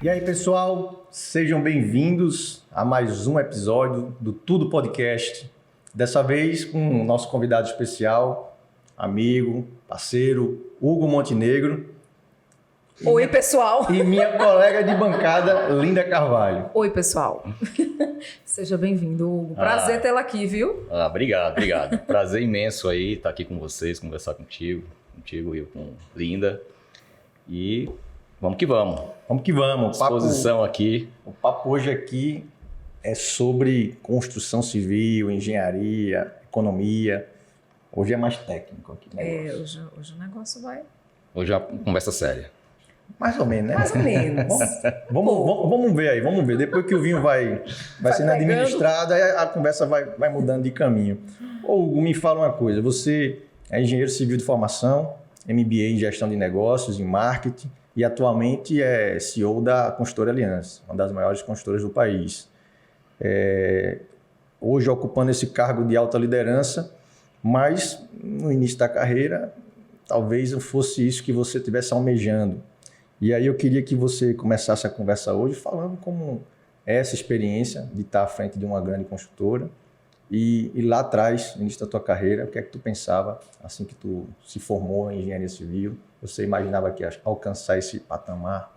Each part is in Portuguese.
E aí, pessoal, sejam bem-vindos a mais um episódio do Tudo Podcast. Dessa vez com o nosso convidado especial, amigo, parceiro, Hugo Montenegro. Oi, pessoal. E minha colega de bancada, Linda Carvalho. Oi, pessoal. Seja bem-vindo, Hugo. Prazer tê-la aqui, viu? Obrigado. Prazer imenso aí estar aqui com vocês, conversar contigo e com Linda. E vamos que vamos. Vamos que vamos. Disposição aqui. O papo hoje aqui é sobre construção civil, engenharia, economia. Hoje é mais técnico aqui. Hoje o negócio vai... Hoje é uma conversa séria. Mais ou menos, né? Mais ou menos. Vamos ver aí, vamos ver. Depois que o vinho vai sendo administrado, aí a conversa vai mudando de caminho. Ô, Hugo, me fala uma coisa. Você é engenheiro civil de formação, MBA em gestão de negócios, em marketing, e atualmente é CEO da Consultora Aliança, uma das maiores consultoras do país. Hoje ocupando esse cargo de alta liderança, mas no início da carreira, talvez não fosse isso que você estivesse almejando. E aí eu queria que você começasse a conversa hoje falando como é essa experiência de estar à frente de uma grande construtora e lá atrás, no início da tua carreira, o que é que tu pensava assim que tu se formou em engenharia civil? Você imaginava que ia alcançar esse patamar?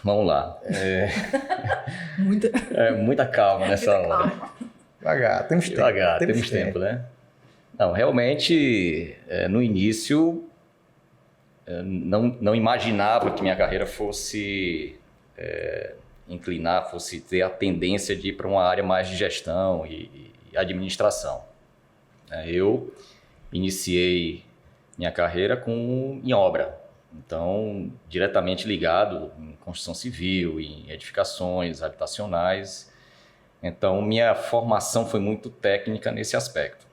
Vamos lá. Muita calma nessa hora. Devagar, temos tempo. Temos tempo, né? Não, realmente, no início... Não imaginava que minha carreira fosse fosse ter a tendência de ir para uma área mais de gestão e administração. Eu iniciei minha carreira em obra, então diretamente ligado em construção civil, em edificações habitacionais. Então minha formação foi muito técnica nesse aspecto.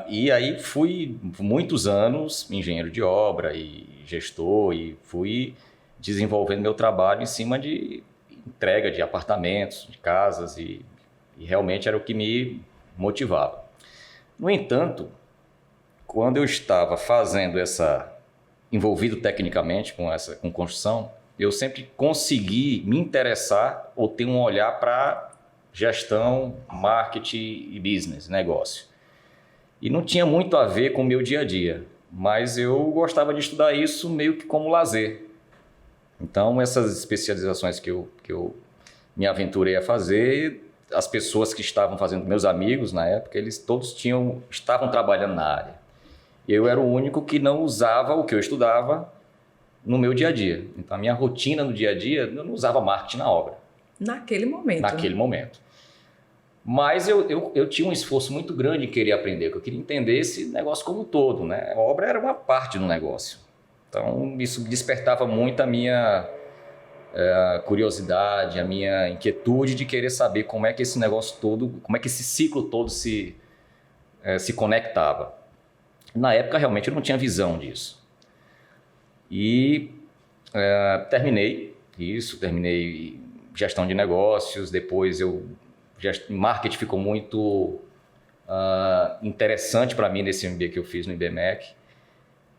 E aí fui muitos anos engenheiro de obra e gestor e fui desenvolvendo meu trabalho em cima de entrega de apartamentos, de casas e realmente era o que me motivava. No entanto, quando eu estava fazendo envolvido tecnicamente com construção, eu sempre consegui me interessar ou ter um olhar para gestão, marketing e business, negócio. E não tinha muito a ver com o meu dia a dia, mas eu gostava de estudar isso meio que como lazer. Então, essas especializações que eu me aventurei a fazer, as pessoas que estavam fazendo, meus amigos na época, eles todos estavam trabalhando na área. Eu era o único que não usava o que eu estudava no meu dia a dia. Então, a minha rotina no dia a dia, eu não usava marketing na obra. Naquele momento. Mas eu tinha um esforço muito grande em querer aprender, porque eu queria entender esse negócio como um todo, né? A obra era uma parte do negócio. Então, isso despertava muito a minha curiosidade, a minha inquietude de querer saber como é que esse negócio todo, como é que esse ciclo todo se conectava. Na época, realmente, eu não tinha visão disso. E terminei gestão de negócios, depois marketing ficou muito interessante para mim nesse MBA que eu fiz no IBMEC.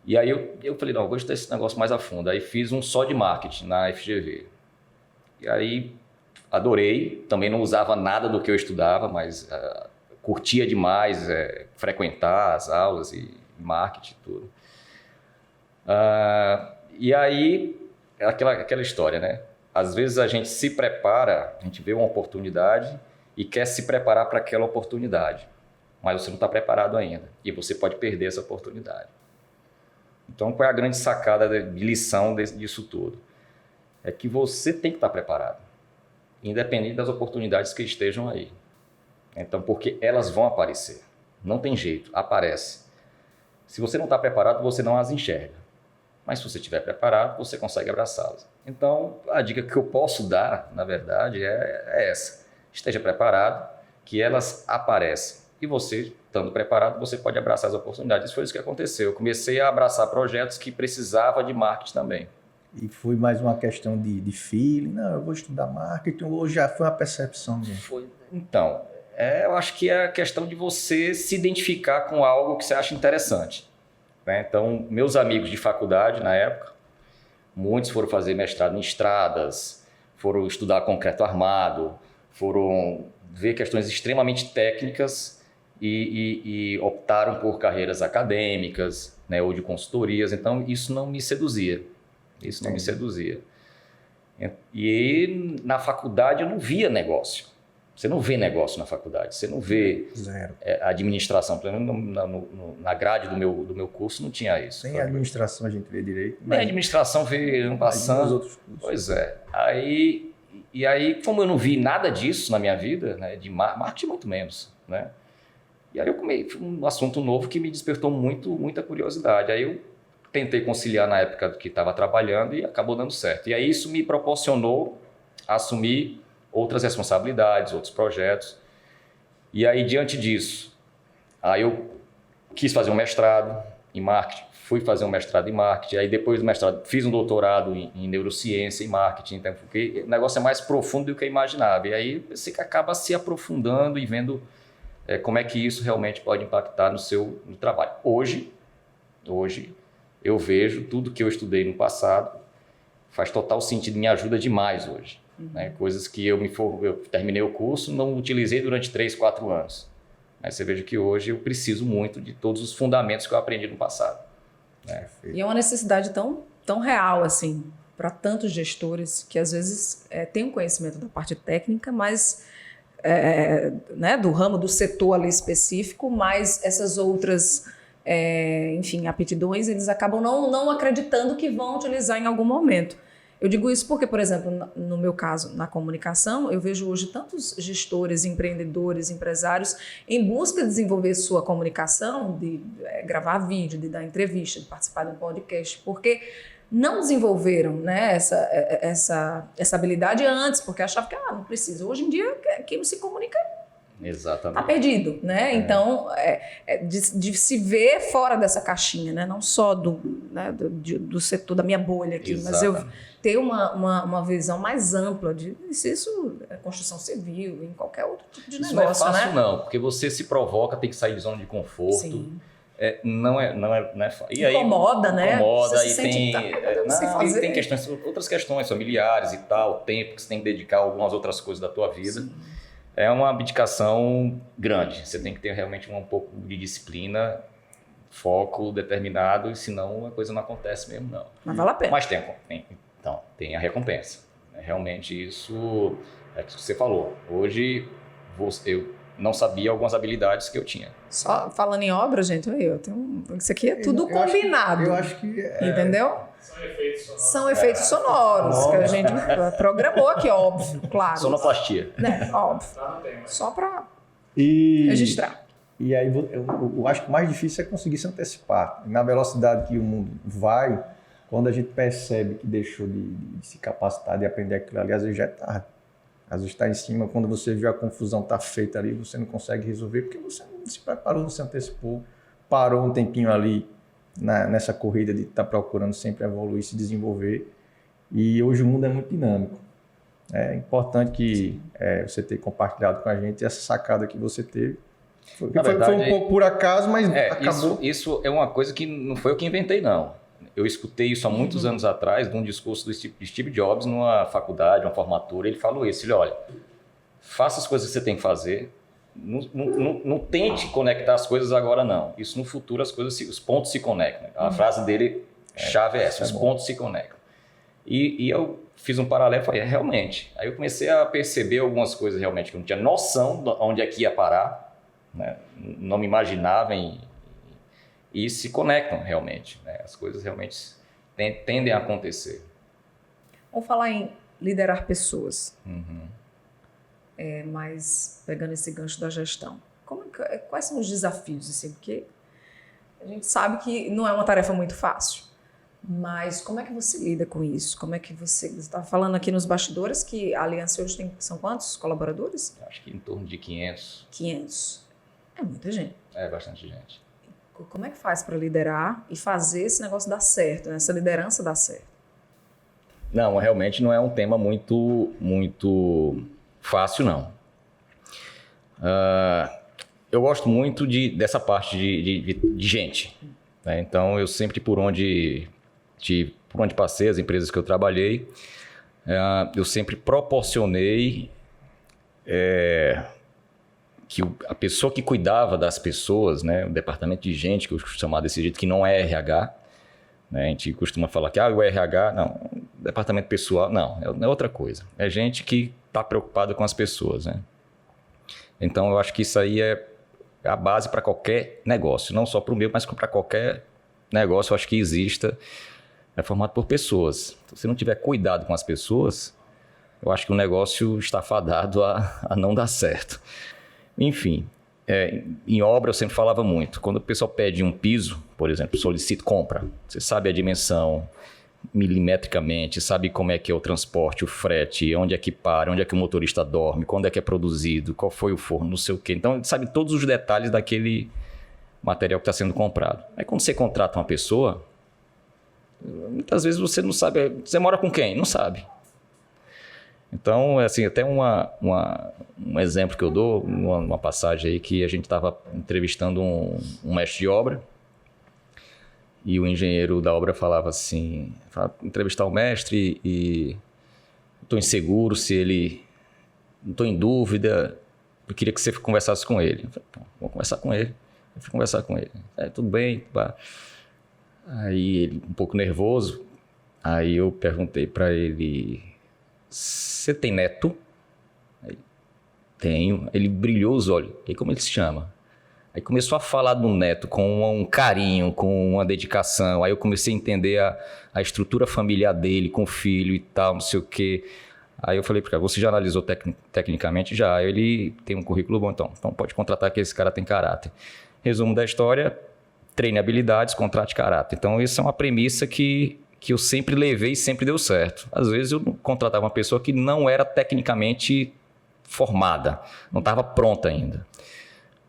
E aí eu falei, não, eu vou estudar esse negócio mais a fundo. Aí fiz um só de marketing na FGV. E aí adorei, também não usava nada do que eu estudava, mas curtia demais frequentar as aulas e marketing e tudo. E aí, aquela história, né? Às vezes a gente se prepara, a gente vê uma oportunidade e quer se preparar para aquela oportunidade, mas você não está preparado ainda e você pode perder essa oportunidade. Então, qual é a grande sacada de lição disso tudo? É que você tem que estar preparado, independente das oportunidades que estejam aí. Então, porque elas vão aparecer, não tem jeito, aparece. Se você não está preparado, você não as enxerga, mas se você estiver preparado, você consegue abraçá-las. Então, a dica que eu posso dar, na verdade, é essa. Esteja preparado, que elas aparecem. E você, estando preparado, você pode abraçar as oportunidades. Isso foi isso que aconteceu. Eu comecei a abraçar projetos que precisavam de marketing também. E foi mais uma questão de feeling? Não, eu vou estudar marketing, ou já foi uma percepção? Então, eu acho que é a questão de você se identificar com algo que você acha interessante. Né? Então, meus amigos de faculdade, na época, Muitos foram fazer mestrado em estradas, foram estudar concreto armado, foram ver questões extremamente técnicas e optaram por carreiras acadêmicas, né, ou de consultorias. Então, isso não me seduzia. Isso não me seduzia. E na faculdade eu não via negócio. Você não vê negócio na faculdade, você não vê administração. Pelo menos na grade do meu curso não tinha isso. Sem administração a gente vê direito. Nem administração vê passando. Os outros cursos. Pois é. Aí, como eu não vi nada disso na minha vida, né, de marketing muito menos, né? E aí foi um assunto novo que me despertou muita curiosidade. Aí eu tentei conciliar na época que estava trabalhando e acabou dando certo. E aí isso me proporcionou assumir outras responsabilidades, outros projetos. E aí, diante disso, aí eu quis fazer um mestrado em marketing, fui fazer um mestrado em marketing, aí depois do mestrado fiz um doutorado em neurociência e marketing, então, porque o negócio é mais profundo do que eu imaginava. E aí você acaba se aprofundando e vendo como é que isso realmente pode impactar no trabalho. Hoje, eu vejo tudo que eu estudei no passado, faz total sentido, me ajuda demais hoje. Né? Coisas que eu terminei o curso, não utilizei durante 3, 4 anos. Mas você veja que hoje eu preciso muito de todos os fundamentos que eu aprendi no passado. Né? E é uma necessidade tão real, assim, para tantos gestores que às vezes têm um conhecimento da parte técnica, mas né, do ramo, do setor ali específico, mas essas outras, enfim, aptidões, eles acabam não acreditando que vão utilizar em algum momento. Eu digo isso porque, por exemplo, no meu caso, na comunicação, eu vejo hoje tantos gestores, empreendedores, empresários em busca de desenvolver sua comunicação, de gravar vídeo, de dar entrevista, de participar de um podcast, porque não desenvolveram, né, essa habilidade antes, porque achavam que não precisa. Hoje em dia, quem não se comunica está perdido, né? Então, de se ver fora dessa caixinha, né? Não só do setor da minha bolha aqui, mas eu ter uma visão mais ampla se isso é construção civil, em qualquer outro tipo de negócio, isso não é fácil, né? não, porque você se provoca, tem que sair de zona de conforto. Sim. Não é fácil. E incomoda, né? Incomoda, você e se sente, tem questões, outras questões familiares e tal, tempo que você tem que dedicar a algumas outras coisas da tua vida. Sim. É uma abdicação grande. Você tem que ter realmente um pouco de disciplina, foco determinado, senão a coisa não acontece mesmo, não. Mas vale a pena. Mas tem a recompensa. Realmente isso é o que você falou. Hoje eu não sabia algumas habilidades que eu tinha. Só falando em obra, gente, isso aqui é tudo combinado. Eu acho que entendeu? São efeitos sonoros que a gente programou aqui, óbvio, claro. Sonoplastia. Né? Óbvio. Só para registrar. E aí eu acho que o mais difícil é conseguir se antecipar. Na velocidade que o mundo vai, quando a gente percebe que deixou de se capacitar, de aprender aquilo ali, às vezes já é tarde. Às vezes está em cima, quando você vê a confusão está feita ali, você não consegue resolver, porque você não se preparou, não se antecipou, parou um tempinho ali nessa corrida de estar procurando sempre evoluir, se desenvolver. E hoje o mundo é muito dinâmico. É importante que você tenha compartilhado com a gente essa sacada que você teve. Foi um pouco por acaso, mas acabou. Isso é uma coisa que não foi eu que inventei, não. Eu escutei isso há muitos anos atrás, de um discurso do Steve Jobs numa faculdade, uma formatura. Ele falou isso, ele olha, faça as coisas que você tem que fazer, não tente conectar as coisas agora, não. Isso no futuro os pontos se conectam. A frase dele, chave é essa, os pontos se conectam. E eu fiz um paralelo e falei, realmente. Aí eu comecei a perceber algumas coisas realmente que eu não tinha noção de onde é que ia parar, né? Não me imaginava e se conectam realmente, né? As coisas realmente tendem a acontecer. Vamos falar em liderar pessoas, Uhum. mas pegando esse gancho da gestão. Quais são os desafios? Assim, porque a gente sabe que não é uma tarefa muito fácil, mas como é que você lida com isso? Como é que você está falando aqui nos bastidores que a Aliança hoje são quantos colaboradores? Acho que em torno de 500. 500. É muita gente. É bastante gente. Como é que faz para liderar e fazer esse negócio dar certo, né? Essa liderança dar certo? Não, realmente não é um tema muito fácil, não. Eu gosto muito dessa parte de gente, né? Então, eu sempre por onde por onde passei, as empresas que eu trabalhei, eu sempre proporcionei que a pessoa que cuidava das pessoas, né, o departamento de gente, que eu costumo chamar desse jeito, que não é RH, né, a gente costuma falar que o RH, não, departamento pessoal, não, é outra coisa. É gente que está preocupada com as pessoas, né? Então, eu acho que isso aí é a base para qualquer negócio, não só para o meu, mas para qualquer negócio, eu acho que exista, é formado por pessoas. Então, se não tiver cuidado com as pessoas, eu acho que o negócio está fadado a não dar certo. Enfim, em obra eu sempre falava muito. Quando o pessoal pede um piso, por exemplo, solicita, compra. Você sabe a dimensão milimetricamente, sabe como é que é o transporte, o frete, onde é que para, onde é que o motorista dorme, quando é que é produzido, qual foi o forno, não sei o quê. Então, sabe todos os detalhes daquele material que está sendo comprado. Aí quando você contrata uma pessoa, muitas vezes você não sabe. Você mora com quem? Não sabe. Então, assim, até um exemplo que eu dou, uma passagem aí que a gente estava entrevistando um mestre de obra e o engenheiro da obra falava assim, entrevistar o mestre e estou inseguro se ele... Não estou em dúvida, eu queria que você conversasse com ele. Eu falei, vou conversar com ele. Eu fui conversar com ele. Tudo bem. Pá. Aí ele, um pouco nervoso, aí eu perguntei para ele, você tem neto? Aí, tenho. Ele brilhou os olhos. Aí como ele se chama? Aí começou a falar do neto com um carinho, com uma dedicação. Aí eu comecei a entender a estrutura familiar dele, com o filho e tal, não sei o quê. Aí eu falei para ele, você já analisou tecnicamente? Já. Aí ele tem um currículo bom, então pode contratar que esse cara tem caráter. Resumo da história, treine habilidades, contrate caráter. Então isso é uma premissa que eu sempre levei e sempre deu certo. Às vezes eu contratava uma pessoa que não era tecnicamente formada, não estava pronta ainda.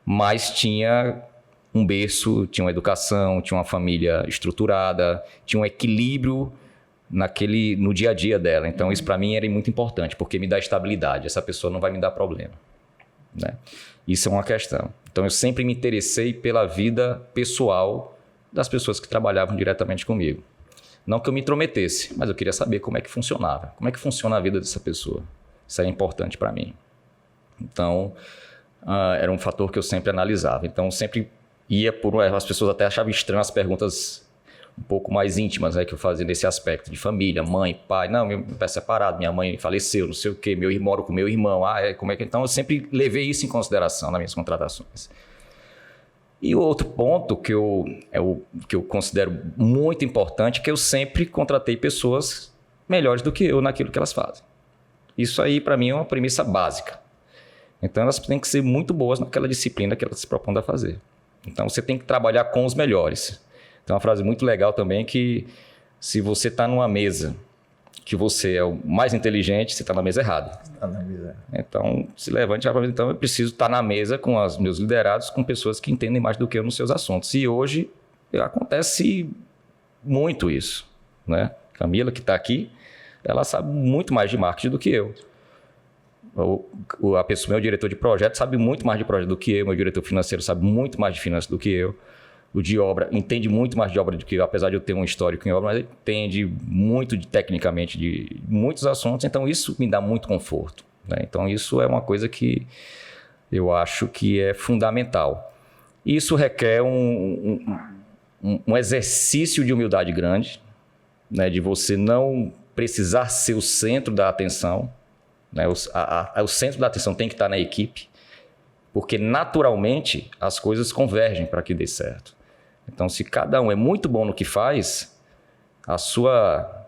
Mas tinha um berço, tinha uma educação, tinha uma família estruturada, tinha um equilíbrio no dia a dia dela. Então isso para mim era muito importante, porque me dá estabilidade. Essa pessoa não vai me dar problema, né? Isso é uma questão. Então eu sempre me interessei pela vida pessoal das pessoas que trabalhavam diretamente comigo. Não que eu me intrometesse, mas eu queria saber como é que funcionava. Como é que funciona a vida dessa pessoa. Isso era importante para mim. Então, era um fator que eu sempre analisava. Então, eu sempre ia por... As pessoas até achavam estranho as perguntas um pouco mais íntimas, né, que eu fazia nesse aspecto de família, mãe, pai. Não, meu pai é separado, minha mãe faleceu, não sei o quê. Meu irmão mora com meu irmão. Como é que... Então, eu sempre levei isso em consideração nas minhas contratações. E o outro ponto que eu considero muito importante é que eu sempre contratei pessoas melhores do que eu naquilo que elas fazem. Isso aí, para mim, é uma premissa básica. Então, elas têm que ser muito boas naquela disciplina que elas se propõem a fazer. Então, você tem que trabalhar com os melhores. Tem uma frase muito legal também que se você está numa mesa que você é o mais inteligente, você está na mesa errada. Está na mesa. Então, se levante e fala, então eu preciso estar na mesa com os meus liderados, com pessoas que entendem mais do que eu nos seus assuntos. E hoje acontece muito isso, né? Camila, que está aqui, ela sabe muito mais de marketing do que eu. Meu diretor de projeto sabe muito mais de projeto do que eu, meu diretor financeiro sabe muito mais de finanças do que eu. O de obra entende muito mais de obra do que eu, apesar de eu ter um histórico em obra, mas ele entende muito tecnicamente de muitos assuntos, então isso me dá muito conforto, né? Então isso é uma coisa que eu acho que é fundamental. Isso requer um exercício de humildade grande, né? De você não precisar ser o centro da atenção, né? O centro da atenção tem que estar na equipe, porque naturalmente as coisas convergem para que dê certo. Então, se cada um é muito bom no que faz,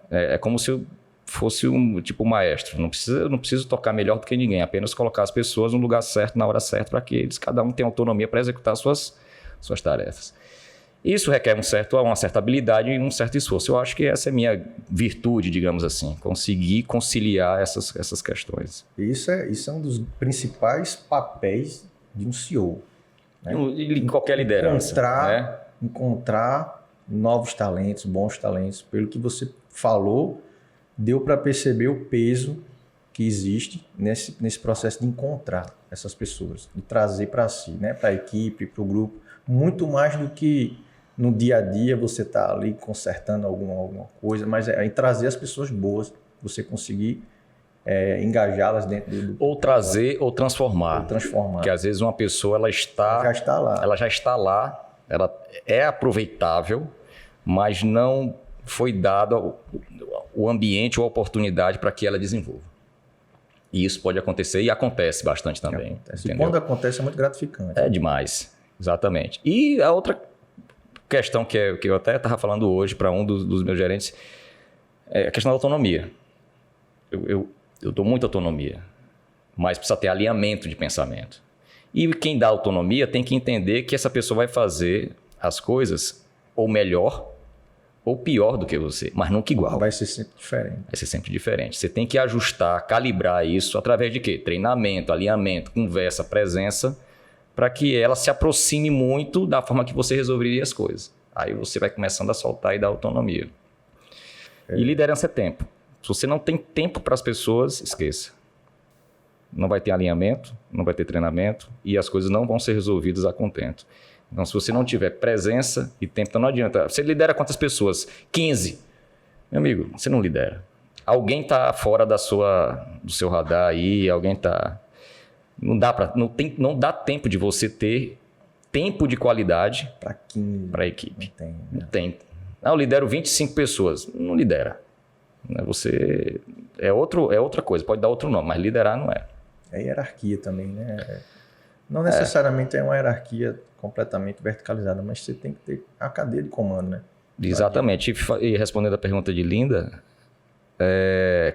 é como se eu fosse um maestro. Não preciso tocar melhor do que ninguém, apenas colocar as pessoas no lugar certo, na hora certa, para que cada um tenha autonomia para executar suas tarefas. Isso requer uma certa habilidade e um certo esforço. Eu acho que essa é a minha virtude, digamos assim, conseguir conciliar essas questões. Isso é um dos principais papéis de um CEO. Né? Em qualquer liderança. Encontrar novos talentos, bons talentos. Pelo que você falou, deu para perceber o peso que existe nesse processo de encontrar essas pessoas, de trazer para si, né? Para a equipe, para o grupo, muito mais do que no dia a dia você está ali consertando alguma coisa, mas é em trazer as pessoas boas, você conseguir engajá-las dentro do... Ou trazer ou transformar. Ou transformar. Porque às vezes uma pessoa ela já está lá, ela é aproveitável, mas não foi dado o ambiente ou a oportunidade para que ela desenvolva. E isso pode acontecer e acontece bastante também. E quando acontece é muito gratificante. É demais, exatamente. E a outra questão que eu até estava falando hoje para um dos meus gerentes é a questão da autonomia. Eu dou muita autonomia, mas precisa ter alinhamento de pensamento. E quem dá autonomia tem que entender que essa pessoa vai fazer as coisas ou melhor ou pior do que você, mas nunca igual. Vai ser sempre diferente. Vai ser sempre diferente. Você tem que ajustar, calibrar isso através de quê? Treinamento, alinhamento, conversa, presença, para que ela se aproxime muito da forma que você resolveria as coisas. Aí você vai começando a soltar e dar autonomia. E liderança é tempo. Se você não tem tempo para as pessoas, esqueça. Não vai ter alinhamento, não vai ter treinamento e as coisas não vão ser resolvidas a contento. Então, se você não tiver presença e tempo, então não adianta. Você lidera quantas pessoas? 15. Meu amigo, você não lidera. Alguém está fora do seu radar aí, alguém está... Não dá tempo de você ter tempo de qualidade para a equipe. Não tem. Eu lidero 25 pessoas. Não lidera. Você é outra coisa, pode dar outro nome, mas liderar não é. É hierarquia também, né? Não necessariamente é uma hierarquia completamente verticalizada, mas você tem que ter a cadeia de comando, né? Exatamente. E respondendo a pergunta de Linda,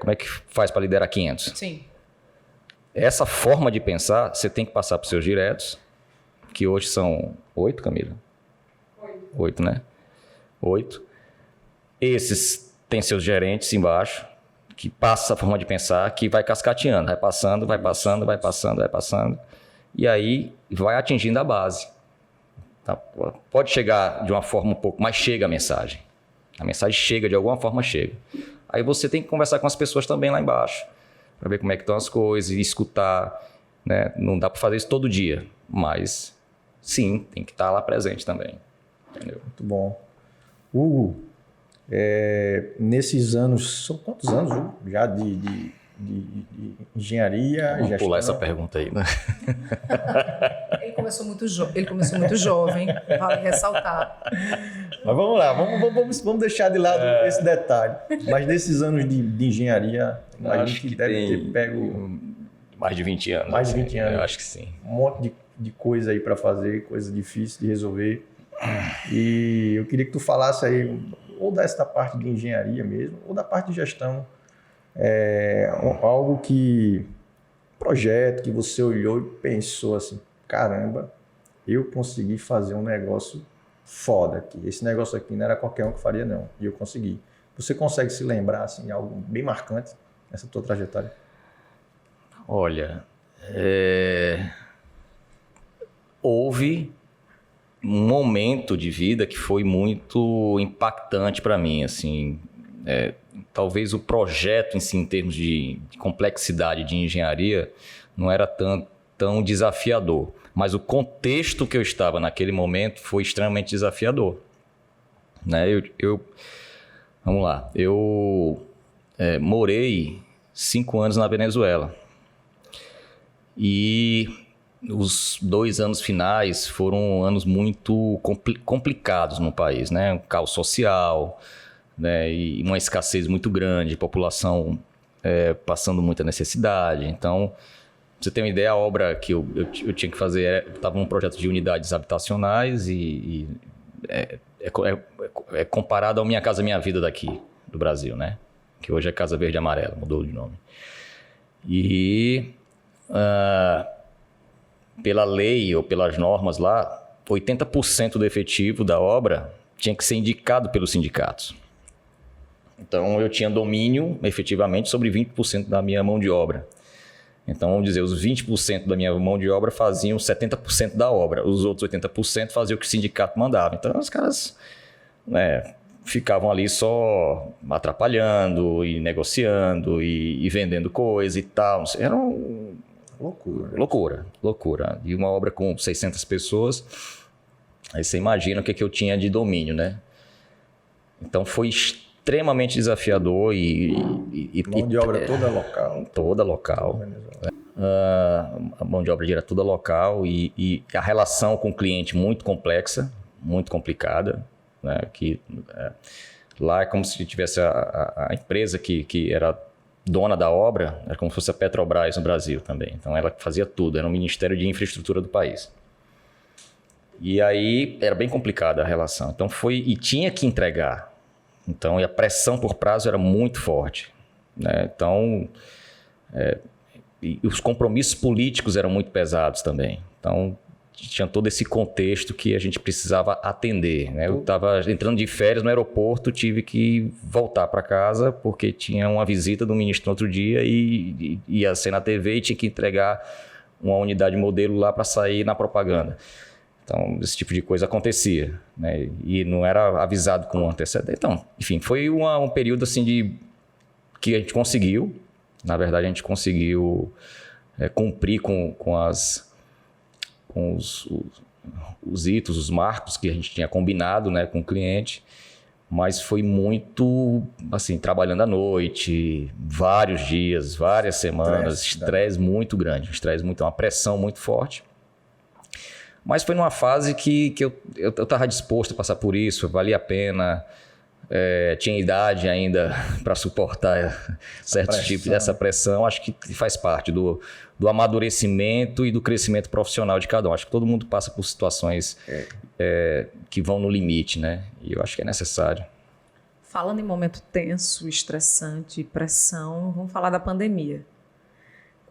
como é que faz para liderar 500? Sim. Essa forma de pensar, você tem que passar para os seus diretos, que hoje são 8, Camila? 8, né? 8. Esses têm seus gerentes embaixo, que passa a forma de pensar, que vai cascateando, vai passando, e aí vai atingindo a base. Tá? Pode chegar de uma forma um pouco, mas chega a mensagem. A mensagem chega, de alguma forma chega. Aí você tem que conversar com as pessoas também lá embaixo, para ver como é que estão as coisas, e escutar. Né? Não dá para fazer isso todo dia, mas sim, tem que estar lá presente também. Entendeu? Muito bom. Hugo, nesses anos, são quantos anos, Hugo, já de engenharia? Vamos pular essa pergunta aí, né? Ele começou muito jovem, vale ressaltar. Mas vamos lá, vamos deixar de lado esse detalhe. Mas nesses anos de engenharia, imagino que deve ter pego... Mais de 20 anos. Mais de 20 anos. Eu acho que sim. Um monte de coisa aí para fazer, coisa difícil de resolver. E eu queria que tu falasse aí, ou dessa parte de engenharia mesmo, ou da parte de gestão. Algo projeto que você olhou e pensou assim, caramba, eu consegui fazer um negócio foda aqui. Esse negócio aqui não era qualquer um que faria, não. E eu consegui. Você consegue se lembrar assim, de algo bem marcante nessa tua trajetória? Olha, houve um momento de vida que foi muito impactante para mim, assim, talvez o projeto em si, em termos de complexidade de engenharia, não era tão desafiador, mas o contexto que eu estava naquele momento foi extremamente desafiador, né? Vamos lá, eu morei 5 anos na Venezuela e os 2 anos finais foram anos muito complicados no país, né? Um caos social, né? E uma escassez muito grande, população passando muita necessidade. Então, pra você ter uma ideia, a obra que eu tinha que fazer estava num projeto de unidades habitacionais e comparado ao Minha Casa Minha Vida daqui, do Brasil, né? Que hoje é Casa Verde e Amarela, mudou de nome. E... pela lei ou pelas normas lá, 80% do efetivo da obra tinha que ser indicado pelos sindicatos. Então, eu tinha domínio, efetivamente, sobre 20% da minha mão de obra. Então, vamos dizer, os 20% da minha mão de obra faziam 70% da obra. Os outros 80% faziam o que o sindicato mandava. Então, os caras ficavam ali só atrapalhando e negociando e vendendo coisa e tal. Era Loucura. E uma obra com 600 pessoas. Aí você imagina o que eu tinha de domínio, né? Então foi extremamente desafiador Mão de obra toda local. Toda local. A mão de obra era toda local e a relação com o cliente muito complexa, muito complicada, né? Lá é como se tivesse a empresa que era dona da obra, era como se fosse a Petrobras no Brasil também. Então ela fazia tudo, era um Ministério de Infraestrutura do país. E aí era bem complicada a relação. Então e tinha que entregar. Então, e a pressão por prazo era muito forte, né? Então, e os compromissos políticos eram muito pesados também. Então, tinha todo esse contexto que a gente precisava atender, né? Eu estava entrando de férias no aeroporto, tive que voltar para casa porque tinha uma visita do ministro no outro dia e ia ser na TV e tinha que entregar uma unidade modelo lá para sair na propaganda. Então, esse tipo de coisa acontecia, né? E não era avisado com antecedência. Então, enfim, foi um período assim que a gente conseguiu. Na verdade, a gente conseguiu cumprir com os hitos, os marcos que a gente tinha combinado, né, com o cliente. Mas foi muito, assim, trabalhando à noite, vários dias, várias semanas, estresse muito grande, uma pressão muito forte. Mas foi numa fase que eu estava disposto a passar por isso, valia a pena, tinha idade ainda para suportar certos tipos dessa pressão. Acho que faz parte do amadurecimento e do crescimento profissional de cada um. Acho que todo mundo passa por situações que vão no limite, né? E eu acho que é necessário. Falando em momento tenso, estressante, pressão, vamos falar da pandemia.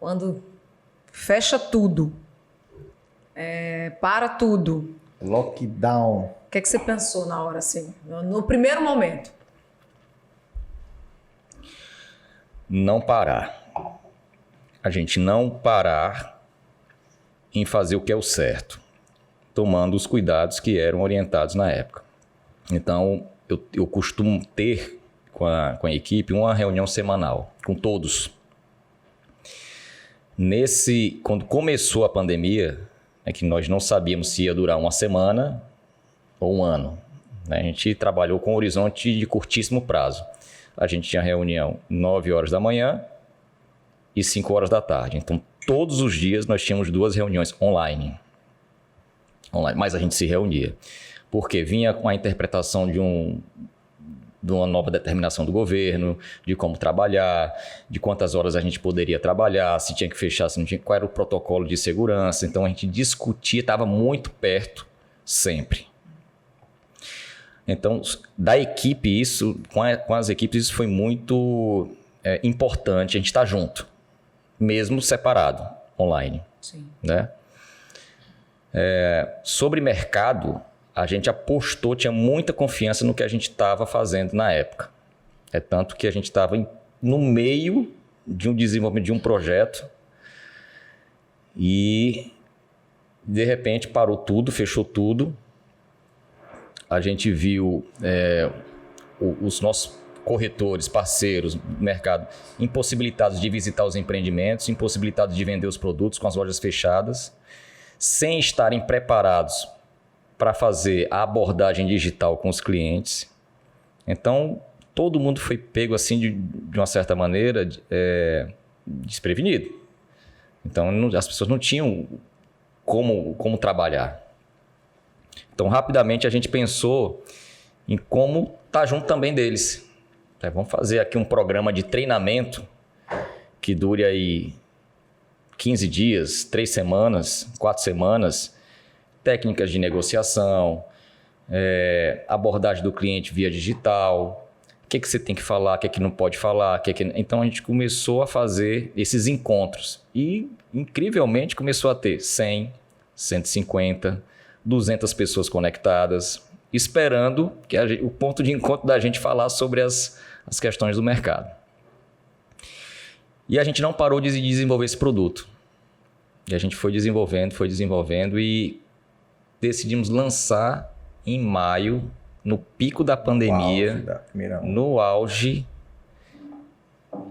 Quando fecha tudo, para tudo. Lockdown. O que você pensou na hora, assim, no primeiro momento? Não parar. A gente não parar em fazer o que é o certo, tomando os cuidados que eram orientados na época. Então, eu costumo ter com a equipe uma reunião semanal, com todos. Quando começou a pandemia, que nós não sabíamos se ia durar uma semana ou um ano, né? A gente trabalhou com um horizonte de curtíssimo prazo. A gente tinha reunião 9 horas da manhã e 5 horas da tarde. Então, todos os dias nós tínhamos 2 reuniões online. Mas a gente se reunia. Porque vinha com a interpretação de uma nova determinação do governo, de como trabalhar, de quantas horas a gente poderia trabalhar, se tinha que fechar, se não tinha, qual era o protocolo de segurança. Então a gente discutia, estava muito perto sempre. Então, da equipe, com as equipes, isso foi muito importante, a gente estar junto, mesmo separado, online. Sim. Né? Sobre mercado, a gente apostou, tinha muita confiança no que a gente estava fazendo na época. Tanto que a gente estava no meio de um desenvolvimento de um projeto e, de repente, parou tudo, fechou tudo. A gente viu os nossos corretores, parceiros do mercado, impossibilitados de visitar os empreendimentos, impossibilitados de vender os produtos com as lojas fechadas, sem estarem preparados para fazer a abordagem digital com os clientes. Então, todo mundo foi pego assim de uma certa maneira desprevenido. Então, as pessoas não tinham como trabalhar. Então, rapidamente a gente pensou em como estar junto também deles. Vamos fazer aqui um programa de treinamento que dure aí 15 dias, 3 semanas, 4 semanas, técnicas de negociação, abordagem do cliente via digital, o que você tem que falar, o que não pode falar. Então, a gente começou a fazer esses encontros e, incrivelmente, começou a ter 100, 150, 200 pessoas conectadas, esperando que o ponto de encontro da gente falar sobre as questões do mercado. E a gente não parou de desenvolver esse produto. E a gente foi desenvolvendo e decidimos lançar em maio, no pico da pandemia, no auge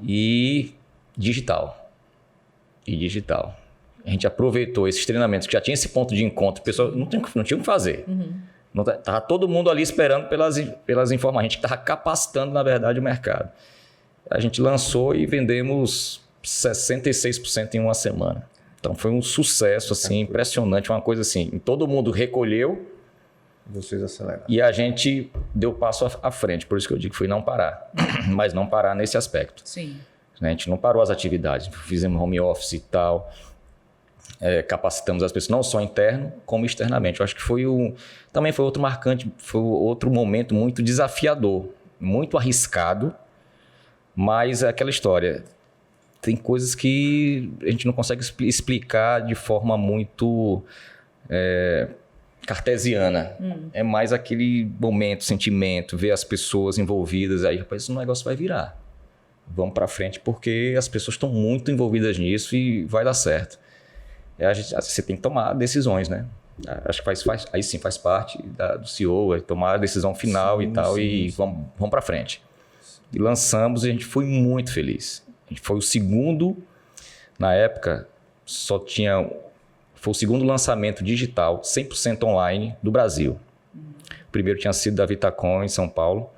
e digital. a gente aproveitou esses treinamentos que já tinha esse ponto de encontro, o pessoal não tinha o que fazer. Estava todo mundo ali esperando pelas informações. A gente estava capacitando, na verdade, o mercado. A gente lançou e vendemos 66% em uma semana. Então foi um sucesso assim, impressionante, uma coisa assim. Todo mundo recolheu. Vocês aceleraram. E a gente deu passo à frente. Por isso que eu digo que foi não parar. Mas não parar nesse aspecto. Sim. A gente não parou as atividades. Fizemos home office e tal. Capacitamos as pessoas, não só interno, como externamente. Eu acho que também foi outro marcante, foi outro momento muito desafiador, muito arriscado, mas é aquela história. Tem coisas que a gente não consegue explicar de forma muito cartesiana. É mais aquele momento, sentimento, ver as pessoas envolvidas. Aí, rapaz, esse negócio vai virar. Vamos para frente porque as pessoas estão muito envolvidas nisso e vai dar certo. Você tem que tomar decisões, né? Acho que aí sim faz parte do CEO, tomar a decisão final e tal, e vamos para frente. E lançamos e a gente foi muito feliz. A gente foi o segundo, na época, foi o segundo lançamento digital 100% online do Brasil. O primeiro tinha sido da Vitacom em São Paulo,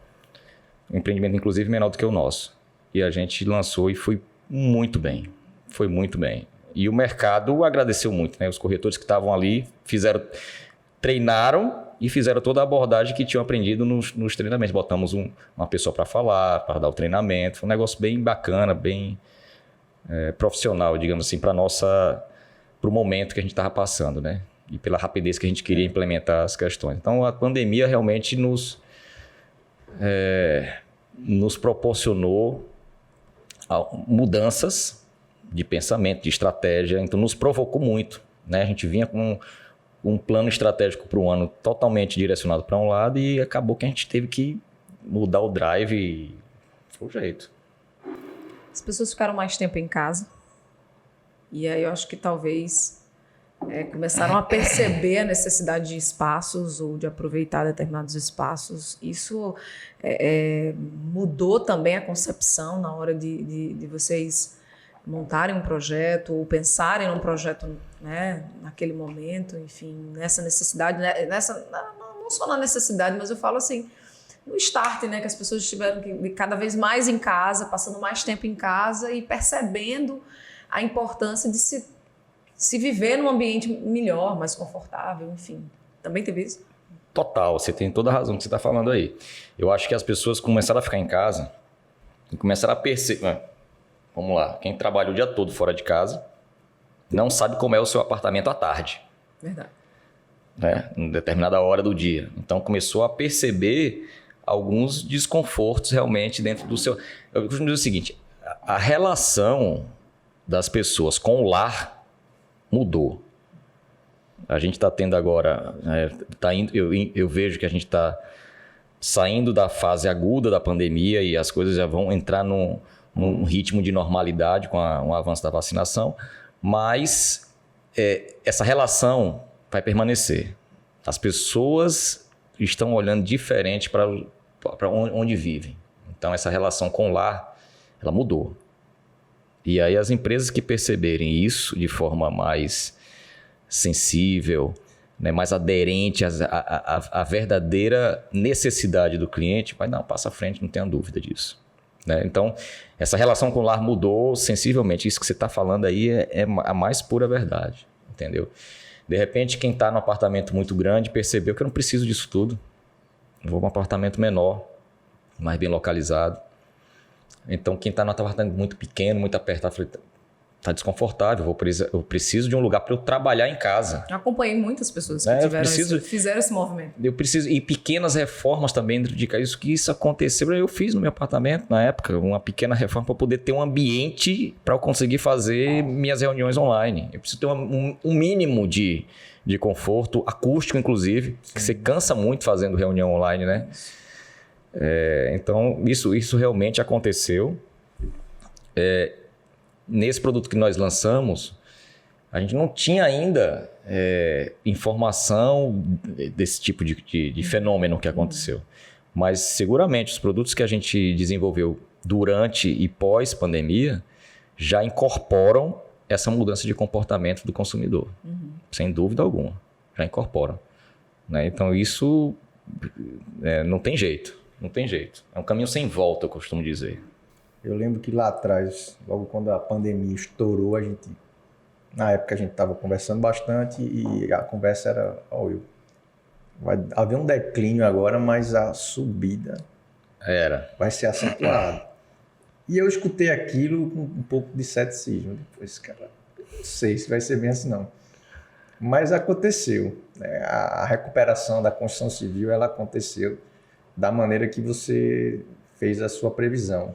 um empreendimento inclusive menor do que o nosso. E a gente lançou e foi muito bem. Foi muito bem. E o mercado agradeceu muito, né? Os corretores que estavam ali treinaram e fizeram toda a abordagem que tinham aprendido nos treinamentos. Botamos uma pessoa para falar, para dar o treinamento. Foi um negócio bem bacana, bem profissional, digamos assim, para o momento que a gente estava passando, né? E pela rapidez que a gente queria implementar as questões. Então, a pandemia realmente nos proporcionou mudanças de pensamento, de estratégia, então nos provocou muito, né? A gente vinha com um plano estratégico para o ano totalmente direcionado para um lado e acabou que a gente teve que mudar o drive e foi o jeito. As pessoas ficaram mais tempo em casa e aí eu acho que talvez começaram a perceber a necessidade de espaços ou de aproveitar determinados espaços. Isso mudou também a concepção na hora de vocês montarem um projeto ou pensarem num projeto, né, naquele momento, enfim, nessa necessidade, né, não só na necessidade, mas eu falo assim, no start, né, que as pessoas estiveram cada vez mais em casa, passando mais tempo em casa e percebendo a importância de se viver num ambiente melhor, mais confortável, enfim. Também teve isso? Total, você tem toda a razão que você está falando aí. Eu acho que as pessoas começaram a ficar em casa e começaram a perceber... Vamos lá, quem trabalha o dia todo fora de casa não sabe como é o seu apartamento à tarde. Verdade. Né? Em determinada hora do dia. Então começou a perceber alguns desconfortos realmente dentro do seu... Eu costumo dizer o seguinte, a relação das pessoas com o lar mudou. A gente está tendo agora... eu vejo que a gente está saindo da fase aguda da pandemia e as coisas já vão entrar num ritmo de normalidade com o avanço da vacinação, mas essa relação vai permanecer. As pessoas estão olhando diferente para onde vivem. Então, essa relação com o lar, ela mudou. E aí as empresas que perceberem isso de forma mais sensível, né, mais aderente à verdadeira necessidade do cliente, vai dar um passo à frente, não tenha dúvida disso. Né? Então, essa relação com o lar mudou sensivelmente. Isso que você está falando aí é a mais pura verdade, entendeu? De repente, quem está num apartamento muito grande percebeu que eu não preciso disso tudo. Eu vou para um apartamento menor, mais bem localizado. Então, quem está num apartamento muito pequeno, muito apertado, está desconfortável, eu preciso de um lugar para eu trabalhar em casa. Eu acompanhei muitas pessoas que fizeram esse movimento. Eu preciso, e pequenas reformas também dentro de casa. Isso aconteceu, eu fiz no meu apartamento na época, uma pequena reforma para poder ter um ambiente para eu conseguir fazer minhas reuniões online. Eu preciso ter um mínimo de conforto, acústico inclusive, que você cansa muito fazendo reunião online, né? Então, isso realmente aconteceu. Nesse produto que nós lançamos, a gente não tinha ainda informação desse tipo de fenômeno que aconteceu. Mas, seguramente, os produtos que a gente desenvolveu durante e pós-pandemia já incorporam essa mudança de comportamento do consumidor. Sem dúvida alguma. Já incorporam. Né? Então, isso não tem jeito. Não tem jeito. É um caminho sem volta, eu costumo dizer. Eu lembro que lá atrás, logo quando a pandemia estourou, na época a gente estava conversando bastante e a conversa era, vai haver um declínio agora, mas a subida vai ser acentuada. E eu escutei aquilo com um pouco de ceticismo. Depois, cara, não sei se vai ser bem assim não. Mas aconteceu. Né? A recuperação da construção civil, ela aconteceu da maneira que você fez a sua previsão.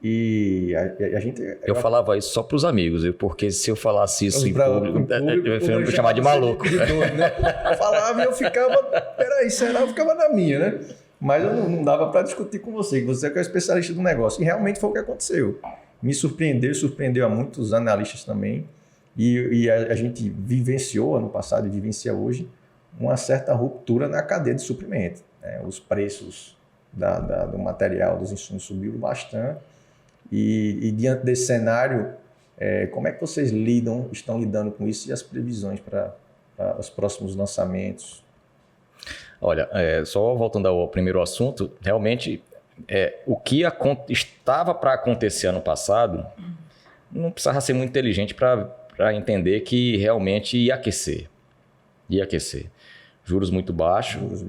E a gente... Eu falava isso só para os amigos, porque se eu falasse isso em público, eu ia me chamar de maluco. Eu falava e eu ficava... Peraí, será? Eu ficava na minha, né? Mas eu não dava para discutir com você, que você é o especialista do negócio. E realmente foi o que aconteceu. Me surpreendeu a muitos analistas também. E a gente vivenciou ano passado e vivencia hoje uma certa ruptura na cadeia de suprimento. Né? Os preços do material, dos insumos subiram bastante. E diante desse cenário, como é que vocês estão lidando com isso e as previsões para os próximos lançamentos? Olha, só voltando ao primeiro assunto, realmente o que estava para acontecer ano passado, não precisava ser muito inteligente para entender que realmente ia aquecer. Ia aquecer. Juros muito baixos.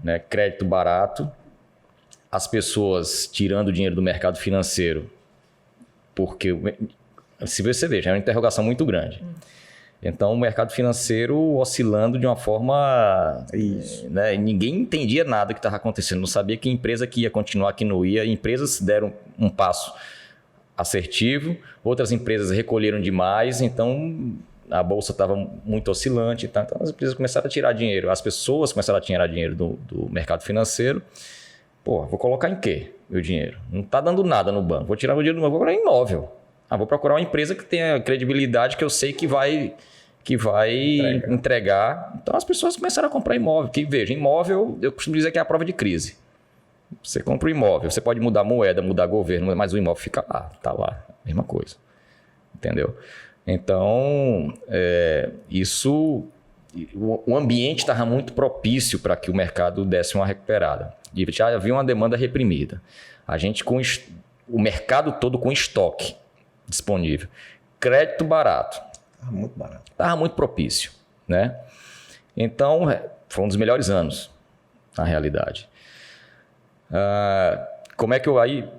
Né, crédito barato. As pessoas tirando dinheiro do mercado financeiro. Porque, se você veja, é uma interrogação muito grande. Então, o mercado financeiro oscilando de uma forma... Né, ninguém entendia nada que estava acontecendo. Não sabia que empresa que ia continuar, que não ia. Empresas deram um passo assertivo, outras empresas recolheram demais, então a bolsa estava muito oscilante. Então as empresas começaram a tirar dinheiro, as pessoas começaram a tirar dinheiro do mercado financeiro. Pô, vou colocar em quê meu dinheiro? Não está dando nada no banco, vou tirar meu dinheiro do banco, vou procurar em imóvel. Vou procurar uma empresa que tenha credibilidade, que eu sei que vai entregar. Então as pessoas começaram a comprar imóvel. Que veja, imóvel, eu costumo dizer que é a prova de crise. Você compra um imóvel, você pode mudar a moeda, mudar governo, mas o imóvel fica lá, está lá, mesma coisa. Entendeu? Então, o ambiente estava muito propício para que o mercado desse uma recuperada. E já havia uma demanda reprimida. A gente o mercado todo com estoque disponível. Crédito barato. Estava muito barato. Estava muito propício. Né? Então, foi um dos melhores anos, na realidade. Como é que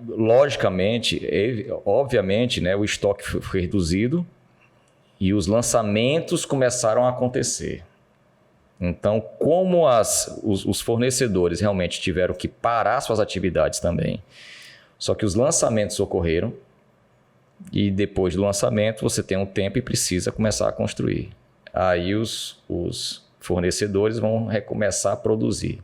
logicamente, obviamente, né, o estoque foi reduzido e os lançamentos começaram a acontecer. Então, como os fornecedores realmente tiveram que parar suas atividades também, só que os lançamentos ocorreram e depois do lançamento você tem um tempo e precisa começar a construir. Aí os fornecedores vão recomeçar a produzir.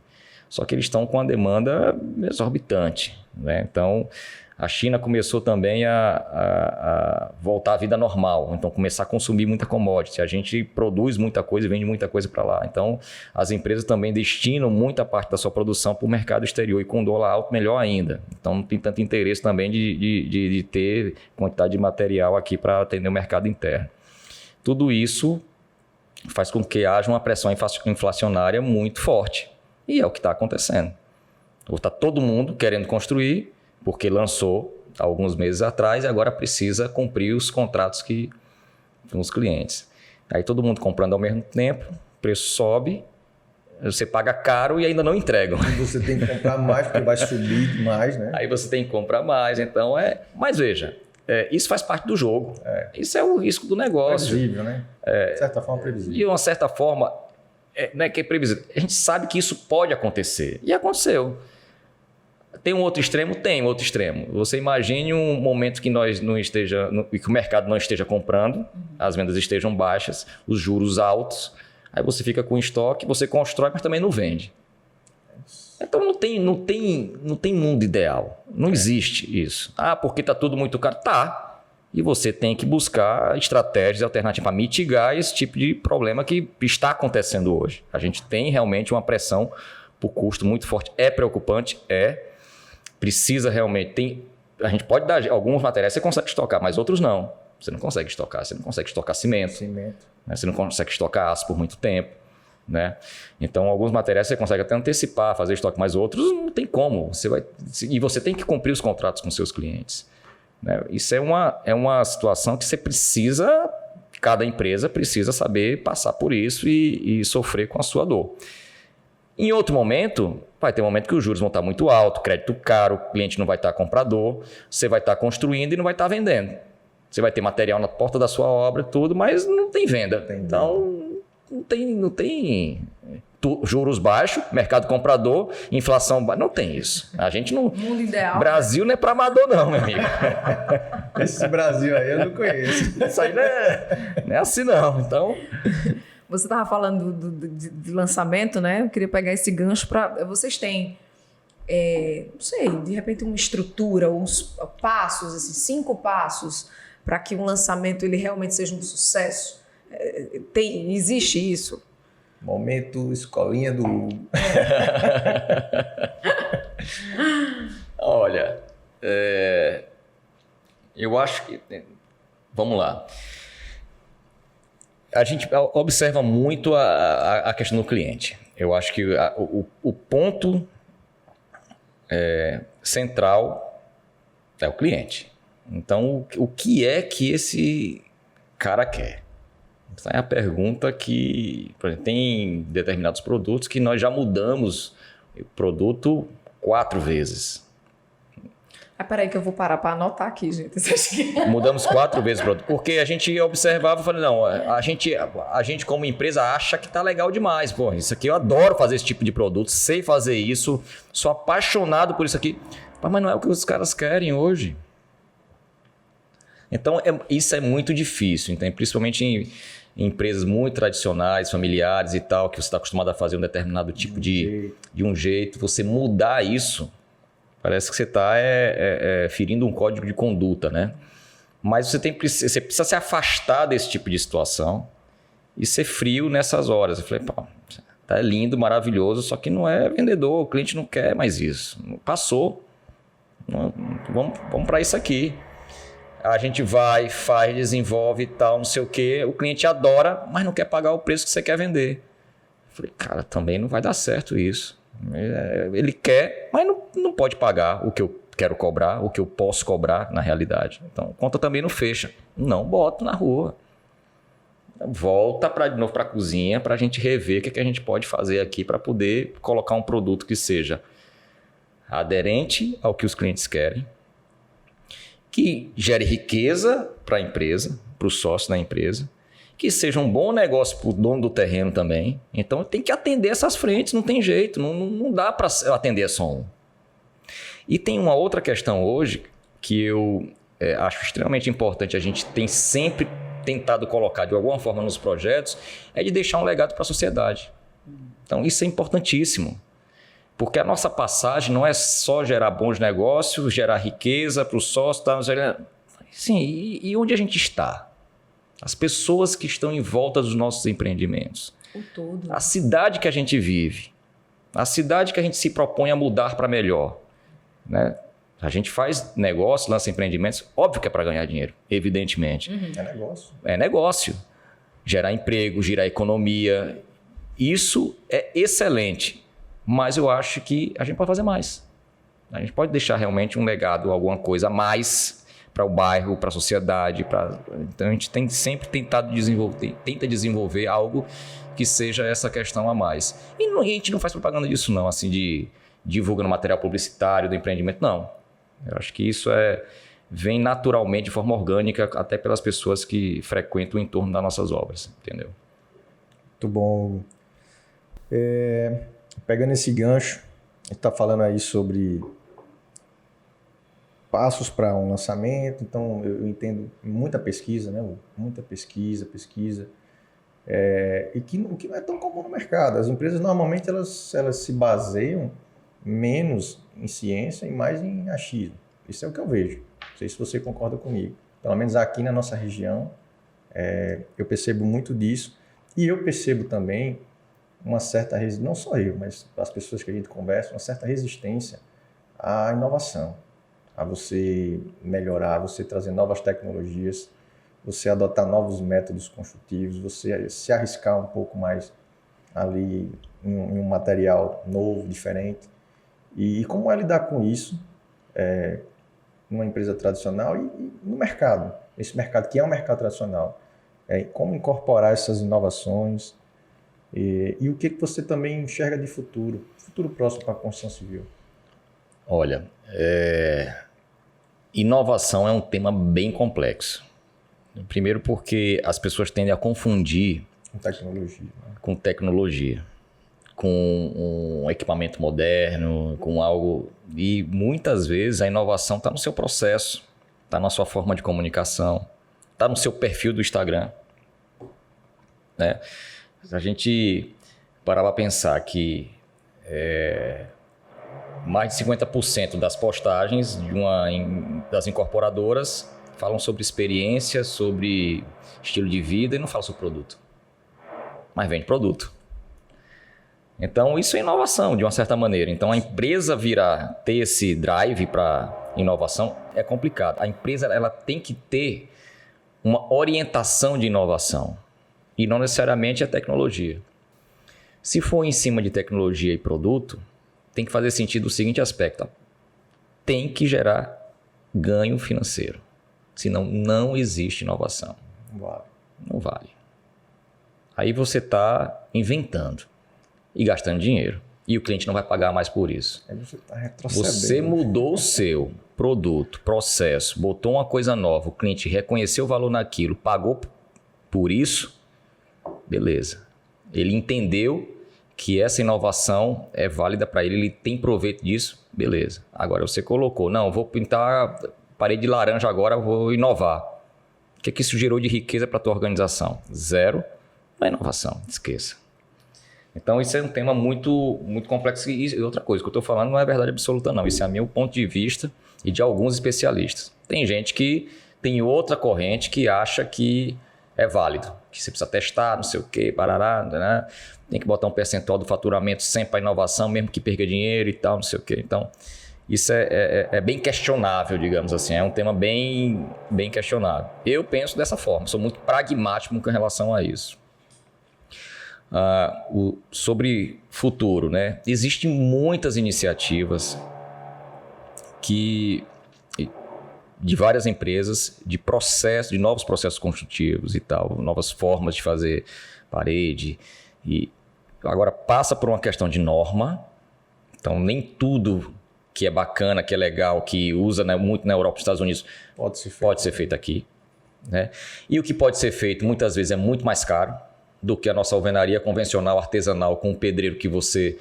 Só que eles estão com uma demanda exorbitante. Né? Então, a China começou também a voltar à vida normal. Então, começar a consumir muita commodity. A gente produz muita coisa e vende muita coisa para lá. Então, as empresas também destinam muita parte da sua produção para o mercado exterior. E com dólar alto, melhor ainda. Então, não tem tanto interesse também de ter quantidade de material aqui para atender o mercado interno. Tudo isso faz com que haja uma pressão inflacionária muito forte. E é o que está acontecendo. Está todo mundo querendo construir, porque lançou há alguns meses atrás e agora precisa cumprir os contratos com os clientes. Aí todo mundo comprando ao mesmo tempo, o preço sobe, você paga caro e ainda não entregam. E você tem que comprar mais, porque vai subir mais, né? Aí você tem que comprar mais, então Mas veja, isso faz parte do jogo. Isso é o risco do negócio. Previsível, né? De certa forma, previsível. De uma certa forma... não é que é previsível. A gente sabe que isso pode acontecer. E aconteceu. Tem um outro extremo? Tem um outro extremo. Você imagine um momento que que o mercado não esteja comprando, as vendas estejam baixas, os juros altos, aí você fica com estoque, você constrói, mas também não vende. Então não tem mundo ideal. Não existe isso. Porque está tudo muito caro. Tá. E você tem que buscar estratégias alternativas para mitigar esse tipo de problema que está acontecendo hoje. A gente tem realmente uma pressão por custo muito forte. É preocupante? Precisa realmente... A gente pode dar alguns materiais, você consegue estocar, mas outros não. Você não consegue estocar. Você não consegue estocar cimento. Né? Você não consegue estocar aço por muito tempo. Né? Então, alguns materiais você consegue até antecipar, fazer estoque, mas outros não tem como. E você tem que cumprir os contratos com seus clientes. Né? Isso é uma situação que você precisa, cada empresa precisa saber passar por isso e sofrer com a sua dor. Em outro momento, vai ter um momento que os juros vão estar muito altos, crédito caro, o cliente não vai estar comprador, você vai estar construindo e não vai estar vendendo. Você vai ter material na porta da sua obra, tudo, mas não tem venda. Então, não tem juros baixos, mercado comprador, inflação baixa, não tem isso. A gente não... Mundo ideal. Brasil não é para amador não, meu amigo. Esse Brasil aí eu não conheço. Isso aí não é assim não, então... Você estava falando de lançamento, né? Eu queria pegar esse gancho para... Vocês têm, não sei, de repente uma estrutura, uns passos, assim, 5 passos para que um lançamento ele realmente seja um sucesso? Existe isso? Momento escolinha do Hugo. Olha, eu acho que... Vamos lá. A gente observa muito a questão do cliente. Eu acho que o ponto central é o cliente. Então, o que é que esse cara quer? Essa é a pergunta que... Por exemplo, tem determinados produtos que nós já mudamos o produto 4 vezes. Peraí que eu vou parar para anotar aqui, gente. Mudamos 4 vezes o produto. Porque a gente observava e falou, não, a gente como empresa acha que tá legal demais. Pô, isso aqui eu adoro fazer esse tipo de produto, sei fazer isso, sou apaixonado por isso aqui. Mas não é o que os caras querem hoje. Então, isso é muito difícil, então, principalmente em empresas muito tradicionais, familiares e tal, que você está acostumado a fazer um determinado tipo de um jeito, você mudar isso, parece que você está ferindo um código de conduta, né? Mas você precisa se afastar desse tipo de situação e ser frio nessas horas. Eu falei, pô, tá lindo, maravilhoso, só que não é vendedor, o cliente não quer mais isso. Passou, vamos para isso aqui. A gente vai, faz, desenvolve e tal, não sei o quê. O cliente adora, mas não quer pagar o preço que você quer vender. Eu falei, cara, também não vai dar certo isso. Ele quer, mas não pode pagar o que eu quero cobrar, o que eu posso cobrar na realidade. Então, conta também não fecha. Não boto na rua. Volta de novo para a cozinha para a gente rever o que a gente pode fazer aqui para poder colocar um produto que seja aderente ao que os clientes querem, que gere riqueza para a empresa, para o sócio da empresa, que seja um bom negócio para o dono do terreno também. Então, tem que atender essas frentes, não tem jeito, não dá para atender só um. E tem uma outra questão hoje que eu acho extremamente importante, a gente tem sempre tentado colocar de alguma forma nos projetos, é de deixar um legado para a sociedade. Então, isso é importantíssimo. Porque a nossa passagem não é só gerar bons negócios, gerar riqueza para o sócio, sim, e onde a gente está? As pessoas que estão em volta dos nossos empreendimentos. O todo. A cidade que a gente vive. A cidade que a gente se propõe a mudar para melhor. Né? A gente faz negócio, lança empreendimentos, óbvio que é para ganhar dinheiro, evidentemente. Uhum. É negócio. É negócio. Gerar emprego, gerar economia. Isso é excelente. Mas eu acho que a gente pode fazer mais. A gente pode deixar realmente um legado, alguma coisa a mais para o bairro, para a sociedade. Então a gente tem sempre tenta desenvolver algo que seja essa questão a mais. E a gente não faz propaganda disso não, assim, de divulgando material publicitário do empreendimento, não. Eu acho que isso vem naturalmente, de forma orgânica, até pelas pessoas que frequentam o entorno das nossas obras, entendeu? Muito bom. Pegando esse gancho, a gente está falando aí sobre passos para um lançamento, então eu entendo muita pesquisa, né? Muita pesquisa. E que não é tão comum no mercado. As empresas normalmente elas se baseiam menos em ciência e mais em achismo. Isso é o que eu vejo. Não sei se você concorda comigo. Pelo menos aqui na nossa região, eu percebo muito disso. E eu percebo também uma certa resistência, não só eu, mas as pessoas que a gente conversa, uma certa resistência à inovação, a você melhorar, a você trazer novas tecnologias, você adotar novos métodos construtivos, você se arriscar um pouco mais ali em um material novo, diferente. E como é lidar com isso numa empresa tradicional e no mercado, esse mercado que é um mercado tradicional. Como incorporar essas inovações e o que você também enxerga de futuro próximo para a construção civil? Olha, inovação é um tema bem complexo. Primeiro porque as pessoas tendem a confundir com tecnologia, com um equipamento moderno, com algo... E muitas vezes a inovação está no seu processo, está na sua forma de comunicação, está no seu perfil do Instagram. Né? Se a gente parar para pensar que mais de 50% das postagens das incorporadoras falam sobre experiência, sobre estilo de vida e não falam sobre produto. Mas vende produto. Então, isso é inovação, de uma certa maneira. Então, a empresa ter esse drive para inovação é complicado. A empresa ela tem que ter uma orientação de inovação e não necessariamente a tecnologia. Se for em cima de tecnologia e produto, tem que fazer sentido o seguinte aspecto. Tem que gerar ganho financeiro. Senão, não existe inovação. Não vale. Aí você está inventando e gastando dinheiro. E o cliente não vai pagar mais por isso. Aí você está retrocedendo. Você mudou o seu produto, processo, botou uma coisa nova, o cliente reconheceu o valor naquilo, pagou por isso, beleza. Ele entendeu que essa inovação é válida para ele tem proveito disso, beleza. Agora você colocou, não, vou pintar parede de laranja agora, vou inovar. O que isso gerou de riqueza para a tua organização? Zero. Não é inovação, esqueça. Então, isso é um tema muito, muito complexo. E outra coisa, o que eu estou falando não é verdade absoluta, não. Isso é meu ponto de vista e de alguns especialistas. Tem gente que tem outra corrente que acha que é válido, que você precisa testar, não sei o quê, parará, né? Tem que botar um percentual do faturamento sempre para inovação, mesmo que perca dinheiro e tal, não sei o quê. Então, isso é bem questionável, digamos assim. É um tema bem, bem questionável. Eu penso dessa forma, sou muito pragmático com relação a isso. Sobre futuro, né? Existem muitas iniciativas de várias empresas de novos processos construtivos e tal, novas formas de fazer parede. E agora passa por uma questão de norma. Então nem tudo que é bacana, que é legal, que usa, né, muito na Europa e nos Estados Unidos pode ser feito aqui, né? E o que pode ser feito muitas vezes é muito mais caro do que a nossa alvenaria convencional, artesanal, com o pedreiro que você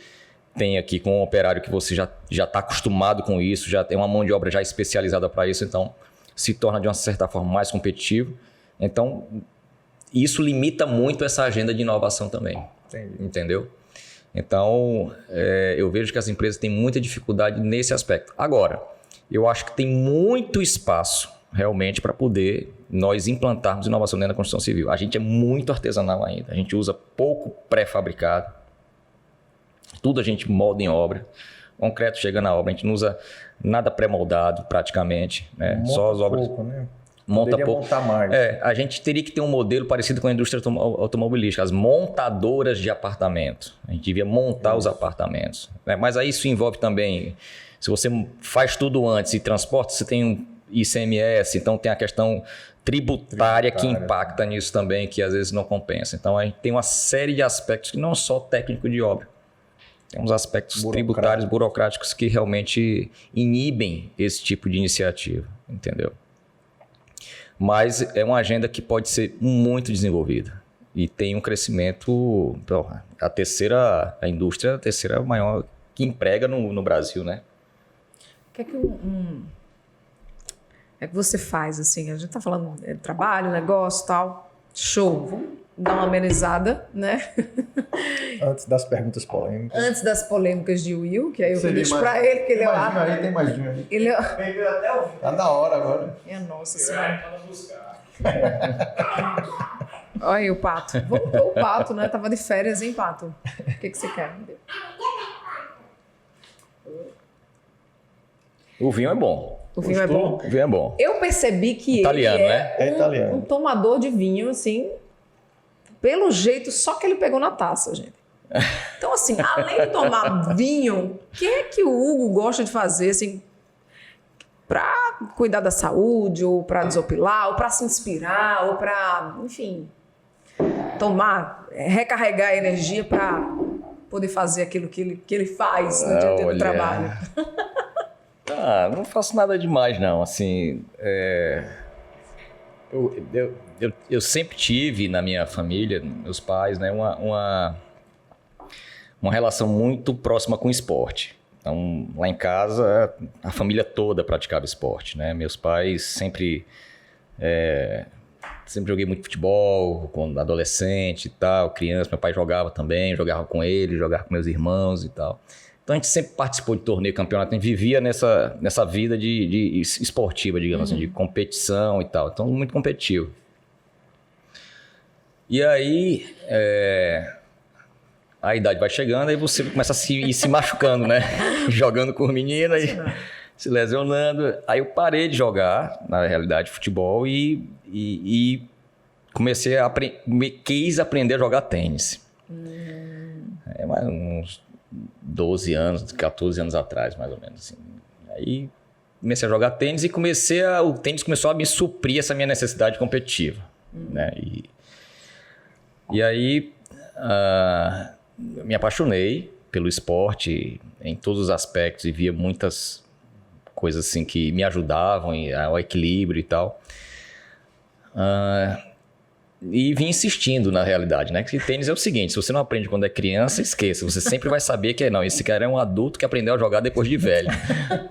tem aqui, com o operário que você já está acostumado com isso, já tem uma mão de obra já especializada para isso, então se torna de uma certa forma mais competitivo. Então, isso limita muito essa agenda de inovação também. Entendi. Entendeu? Então, eu vejo que as empresas têm muita dificuldade nesse aspecto. Agora, eu acho que tem muito espaço realmente para poder nós implantarmos inovação dentro da construção civil. A gente é muito artesanal ainda, a gente usa pouco pré-fabricado, tudo a gente molda em obra, concreto chega na obra, a gente não usa nada pré-moldado praticamente, né? Só as obras. Pouco, né? Monta pouco. Montar mais. A gente teria que ter um modelo parecido com a indústria automobilística, as montadoras de apartamento. A gente devia montar os apartamentos, né? Mas aí isso envolve também, se você faz tudo antes e transporta, você tem um ICMS, então tem a questão tributária que impacta nisso também, que às vezes não compensa. Então a gente tem uma série de aspectos que não é só técnico de obra. Tem uns aspectos tributários, burocráticos que realmente inibem esse tipo de iniciativa, entendeu? Mas é uma agenda que pode ser muito desenvolvida e tem um crescimento. A indústria é a terceira maior que emprega no Brasil, né? O que é que você faz, assim? A gente está falando de trabalho, negócio, tal. Show. Vamos dar uma amenizada, né? Antes das perguntas polêmicas. Antes das polêmicas de Will, que aí eu deixo para ele, que ele é o... Tem mais de um aí. Ele é... Tá na hora agora. Minha nossa senhora. Olha aí o Pato. Voltou o Pato, né? Tava de férias, hein, Pato? O que você quer? O vinho é bom. O vinho é bom. O vinho é bom. Eu percebi que Italiano, ele né? É italiano. um tomador de vinho, assim, pelo jeito, só que ele pegou na taça, gente. Então, assim, além de tomar vinho, o que é que o Hugo gosta de fazer, assim, para cuidar da saúde, ou para desopilar, ou para se inspirar, ou para, enfim, recarregar a energia para poder fazer aquilo que ele faz no dia a dia do trabalho? Não faço nada demais, não. Assim, eu sempre tive na minha família, meus pais, né, uma relação muito próxima com o esporte. Então, lá em casa, a família toda praticava esporte, né? Meus pais sempre joguei muito futebol, quando adolescente e tal, criança. Meu pai jogava também, jogava com ele, jogava com meus irmãos e tal. Então, a gente sempre participou de torneio, campeonato, a gente vivia nessa vida de esportiva, digamos assim, de competição e tal. Então, muito competitivo. E aí, a idade vai chegando, aí você começa a ir se machucando, né? Jogando com menina e se lesionando. Aí eu parei de jogar, na realidade, futebol e comecei quis aprender a jogar tênis. Mais uns 12 anos, 14 anos atrás, mais ou menos. Assim. Aí comecei a jogar tênis e o tênis começou a me suprir essa minha necessidade competitiva. Né? E aí me apaixonei pelo esporte em todos os aspectos e via muitas coisas assim que me ajudavam ao equilíbrio e tal. E vim insistindo na realidade, né? Que tênis é o seguinte, se você não aprende quando é criança, esqueça. Você sempre vai saber que esse cara é um adulto que aprendeu a jogar depois de velho.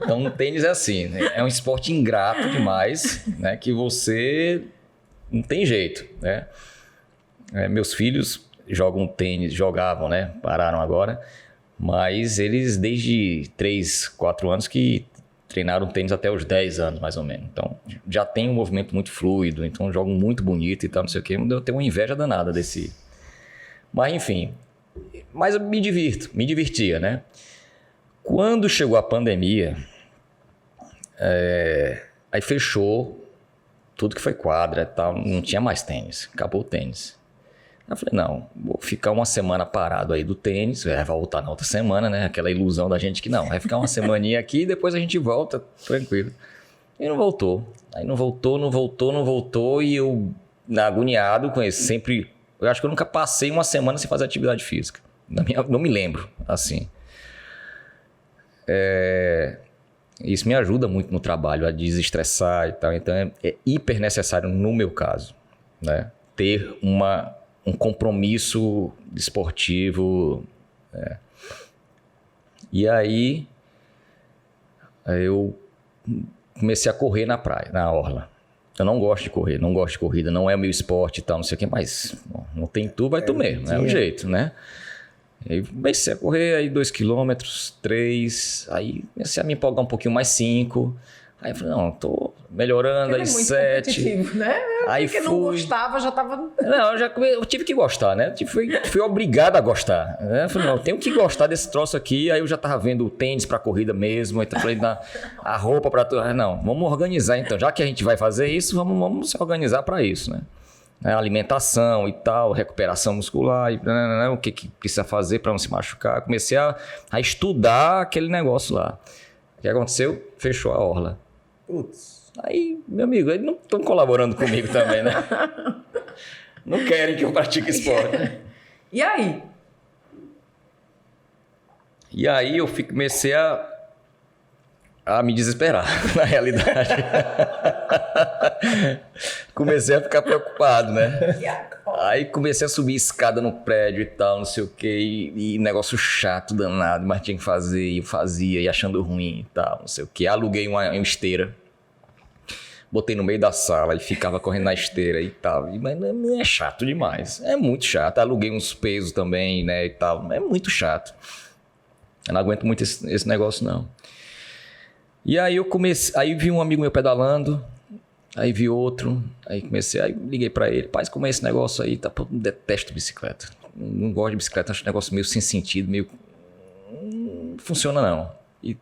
Então, o tênis é assim, né? É um esporte ingrato demais, né? Que você não tem jeito, né? Meus filhos jogavam, né? Pararam agora. Mas eles, desde 3, 4 anos que treinaram tênis até os 10 anos, mais ou menos. Então, já tem um movimento muito fluido, então jogam muito bonito e tal, não sei o quê. Eu tenho uma inveja danada desse... Mas, enfim. Mas eu me divertia, né? Quando chegou a pandemia, aí fechou tudo que foi quadra e tal, não tinha mais tênis, acabou o tênis. Eu falei, não, vou ficar uma semana parado aí do tênis, vai voltar na outra semana, né? Aquela ilusão da gente que não, vai ficar uma semaninha aqui e depois a gente volta, tranquilo. E não voltou. Aí não voltou e eu, agoniado com isso, sempre... Eu acho que eu nunca passei uma semana sem fazer atividade física. Não me lembro, assim. Isso me ajuda muito no trabalho, a desestressar e tal. Então é hiper necessário, no meu caso, né? Ter um compromisso esportivo. E aí eu comecei a correr na praia, na orla. Eu não gosto de correr, não gosto de corrida, não é o meu esporte e tal, não sei o que, mas não tem tu, vai tu mesmo, é o jeito, né? Aí comecei a correr aí 2 quilômetros, 3, aí comecei a me empolgar um pouquinho mais 5. Aí eu falei, não, tô melhorando, aí 7. Né? Aí porque não gostava, já tava... Não, eu tive que gostar, né? Fui obrigado a gostar. Né? Eu falei, não, eu tenho que gostar desse troço aqui. Aí eu já tava vendo o tênis pra corrida mesmo. Então eu falei, a roupa pra tudo. Não, vamos organizar então. Já que a gente vai fazer isso, vamos se organizar pra isso, né? Alimentação e tal, recuperação muscular, o que precisa fazer pra não se machucar. Comecei a estudar aquele negócio lá. O que aconteceu? Fechou a orla. Putz. Aí, meu amigo, eles não estão colaborando comigo também, né? Não querem que eu pratique esporte. E aí? E aí eu comecei a me desesperar, na realidade. Comecei a ficar preocupado, né? Aí comecei a subir escada no prédio e tal, não sei o quê, e negócio chato, danado, mas tinha que fazer, e eu fazia, e achando ruim e tal, não sei o quê. Aluguei uma esteira, botei no meio da sala e ficava correndo na esteira e tal. Mas é chato demais, é muito chato. Aluguei uns pesos também, né, e tal, é muito chato. Eu não aguento muito esse negócio, não. E aí aí vi um amigo meu pedalando, aí vi outro, aí liguei pra ele, pai, como é esse negócio aí? Tá, pô, detesto bicicleta, não gosto de bicicleta, acho um negócio meio sem sentido, meio... não funciona não. E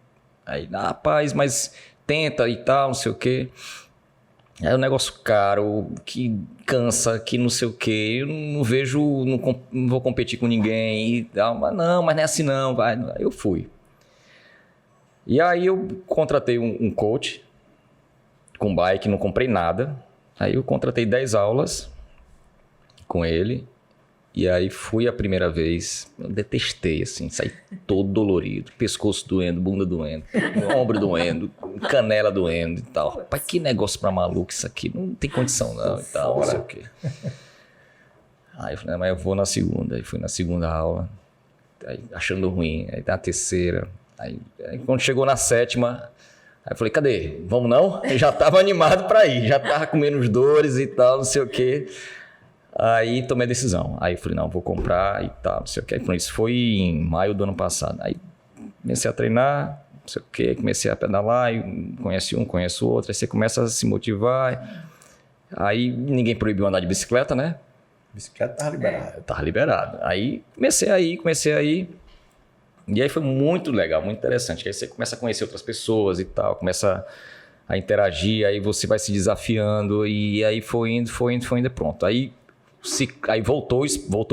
Aí, rapaz, mas tenta e tal, não sei o quê. É um negócio caro, que cansa, que não sei o quê. Eu não vejo, não vou competir com ninguém e tal. Mas não é assim não, vai. Eu fui. E aí eu contratei um coach com bike, não comprei nada. Aí eu contratei 10 aulas com ele. E aí fui a primeira vez, eu detestei, assim, saí todo dolorido, pescoço doendo, bunda doendo, ombro doendo, canela doendo e tal. Pai, que negócio pra maluco isso aqui, não tem condição não e tal, não sei o quê. Aí eu falei, mas eu vou na segunda, aí fui na segunda aula, aí achando ruim, aí na terceira, aí quando chegou na sétima, aí eu falei, cadê? Vamos não? Eu já tava animado pra ir, já tava com menos dores e tal, não sei o quê. Aí tomei a decisão. Aí falei, não, vou comprar e tal, não sei o que. Isso foi em maio do ano passado. Aí comecei a treinar, não sei o que, comecei a pedalar, e conhece um, conhece o outro, aí você começa a se motivar. Aí ninguém proibiu andar de bicicleta, né? Bicicleta tava liberada. Tava liberado. Aí comecei a ir. E aí foi muito legal, muito interessante. Aí você começa a conhecer outras pessoas e tal, começa a interagir, aí você vai se desafiando, e aí foi indo e pronto. Aí voltou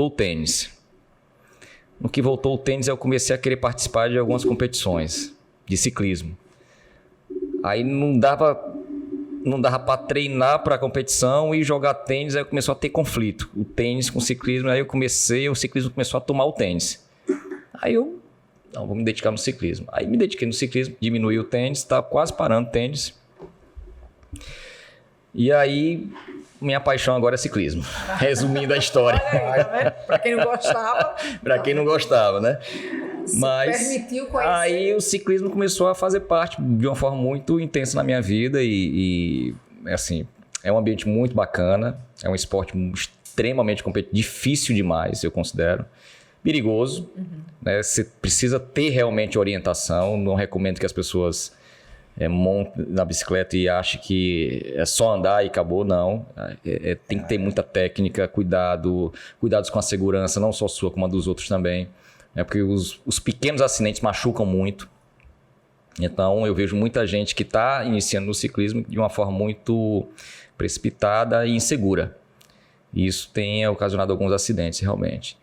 o tênis. No que voltou o tênis, eu comecei a querer participar de algumas competições de ciclismo. Aí não dava para treinar para a competição e jogar tênis, aí começou a ter conflito. O tênis com o ciclismo, aí o ciclismo começou a tomar o tênis. Aí eu, não, vou me dedicar no ciclismo. Aí me dediquei no ciclismo, diminui o tênis, estava quase parando o tênis. E aí, minha paixão agora é ciclismo. Resumindo a história. Olha aí, tá vendo? Pra quem não gostava. Pra quem não gostava, né? Mas permitiu conhecer. Aí o ciclismo começou a fazer parte de uma forma muito intensa na minha vida e assim, é um ambiente muito bacana, é um esporte extremamente competitivo, difícil demais, eu considero. Perigoso, né? Você precisa ter realmente orientação, não recomendo que as pessoas monte na bicicleta e ache que é só andar e acabou, não. Tem que ter muita técnica, cuidados com a segurança, não só sua, como a dos outros também. Porque os pequenos acidentes machucam muito. Então, eu vejo muita gente que está iniciando no ciclismo de uma forma muito precipitada e insegura. E isso tem ocasionado alguns acidentes, realmente.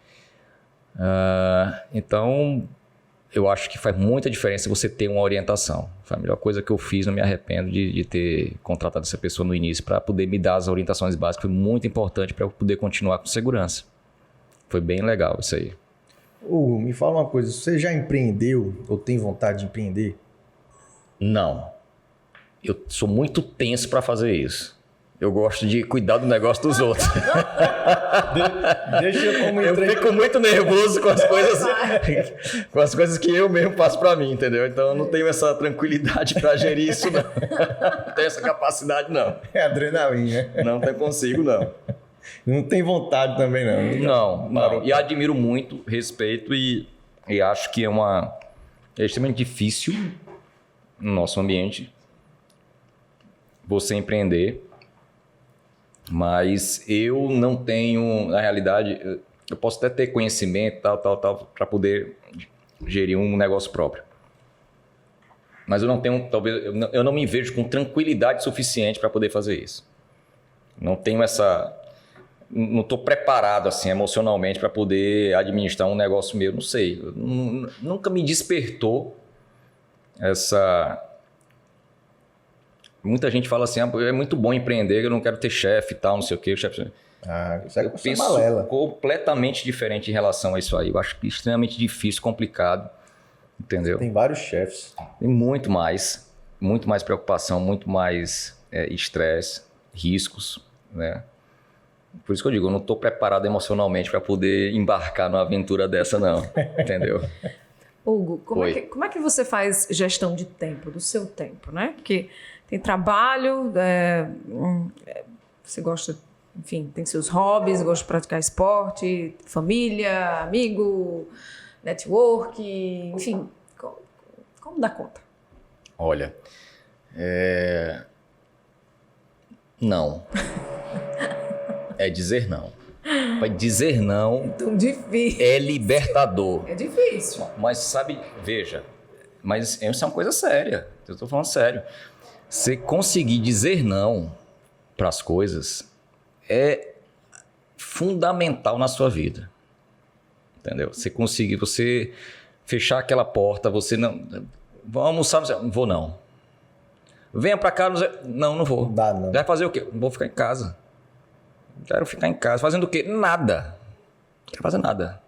Então, eu acho que faz muita diferença você ter uma orientação. Foi a melhor coisa que eu fiz, não me arrependo de ter contratado essa pessoa no início para poder me dar as orientações básicas. Foi muito importante para eu poder continuar com segurança. Foi bem legal isso aí. Hugo, me fala uma coisa, você já empreendeu ou tem vontade de empreender? Não. Eu sou muito tenso para fazer isso. Eu gosto de cuidar do negócio dos outros. Deixa eu como Eu fico muito nervoso com as coisas que eu mesmo faço para mim, entendeu? Então eu não tenho essa tranquilidade para gerir isso, não. Não tenho essa capacidade, não. É adrenalina. Não consigo, não. Não tem vontade também, não. Não. E admiro muito, respeito e acho que é extremamente difícil no nosso ambiente você empreender. Mas eu não tenho, na realidade, eu posso até ter conhecimento, tal, para poder gerir um negócio próprio. Mas eu não tenho, talvez, eu não me vejo com tranquilidade suficiente para poder fazer isso. Não tenho não estou preparado assim emocionalmente para poder administrar um negócio meu, não sei. Nunca me despertou essa... Muita gente fala assim, é muito bom empreender, eu não quero ter chefe e tal, não sei o quê. O chefe... eu penso balela. Completamente diferente em relação a isso aí. Eu acho extremamente difícil, complicado, entendeu? Tem vários chefes. Tem muito mais preocupação, muito mais estresse, riscos, né? Por isso que eu digo, eu não estou preparado emocionalmente para poder embarcar numa aventura dessa, não, entendeu? Hugo, como é que você faz gestão de tempo, do seu tempo, né? Porque tem trabalho, você gosta, enfim, tem seus hobbies, gosta de praticar esporte, família, amigo, network, enfim, como dá conta? Olha, não. É dizer não. Vai dizer não. Tão difícil. É libertador. É difícil. Mas sabe, veja, Mas isso é uma coisa séria. Eu estou falando sério. Você conseguir dizer não para as coisas é fundamental na sua vida. Entendeu? Você conseguir, você fechar aquela porta, você não... Vamos almoçar? Não vou, não. Venha para cá. Não vou. Não dá, não. Vai fazer o quê? Não vou ficar em casa. Quero ficar em casa. Fazendo o quê? Nada. Não quero fazer nada.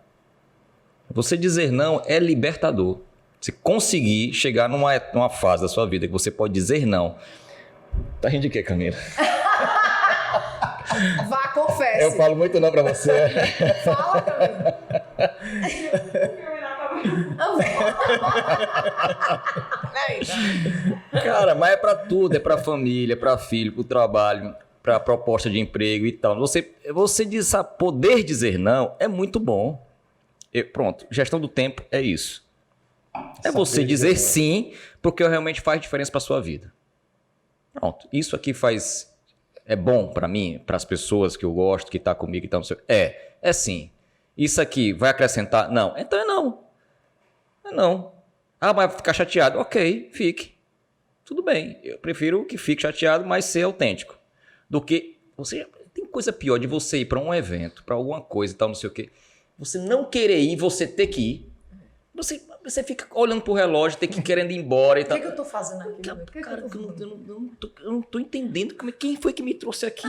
Você dizer não é libertador. Você conseguir chegar numa fase da sua vida que você pode dizer não. Tá rindo de quê, Camila? Vá, confesse. Eu falo muito não pra você. Fala, Camila. Cara, mas é pra tudo. É pra família, pra filho, pro trabalho, pra proposta de emprego e tal. Você poder dizer não é muito bom. Pronto, gestão do tempo é isso. É você dizer sim, porque realmente faz diferença pra sua vida. Pronto, isso aqui é bom pra mim, para as pessoas que eu gosto, que tá comigo e tal. É sim. Isso aqui vai acrescentar? Não. Então é não. É não. Ah, mas vai ficar chateado. Ok, fique. Tudo bem. Eu prefiro que fique chateado, mas ser autêntico. Do que tem coisa pior de você ir pra um evento, pra alguma coisa e tal, não sei o quê. Você não querer ir, você ter que ir. Você fica olhando pro relógio, querendo ir embora e tal. O que eu tô fazendo aqui? Cara, eu não tô entendendo quem foi que me trouxe aqui.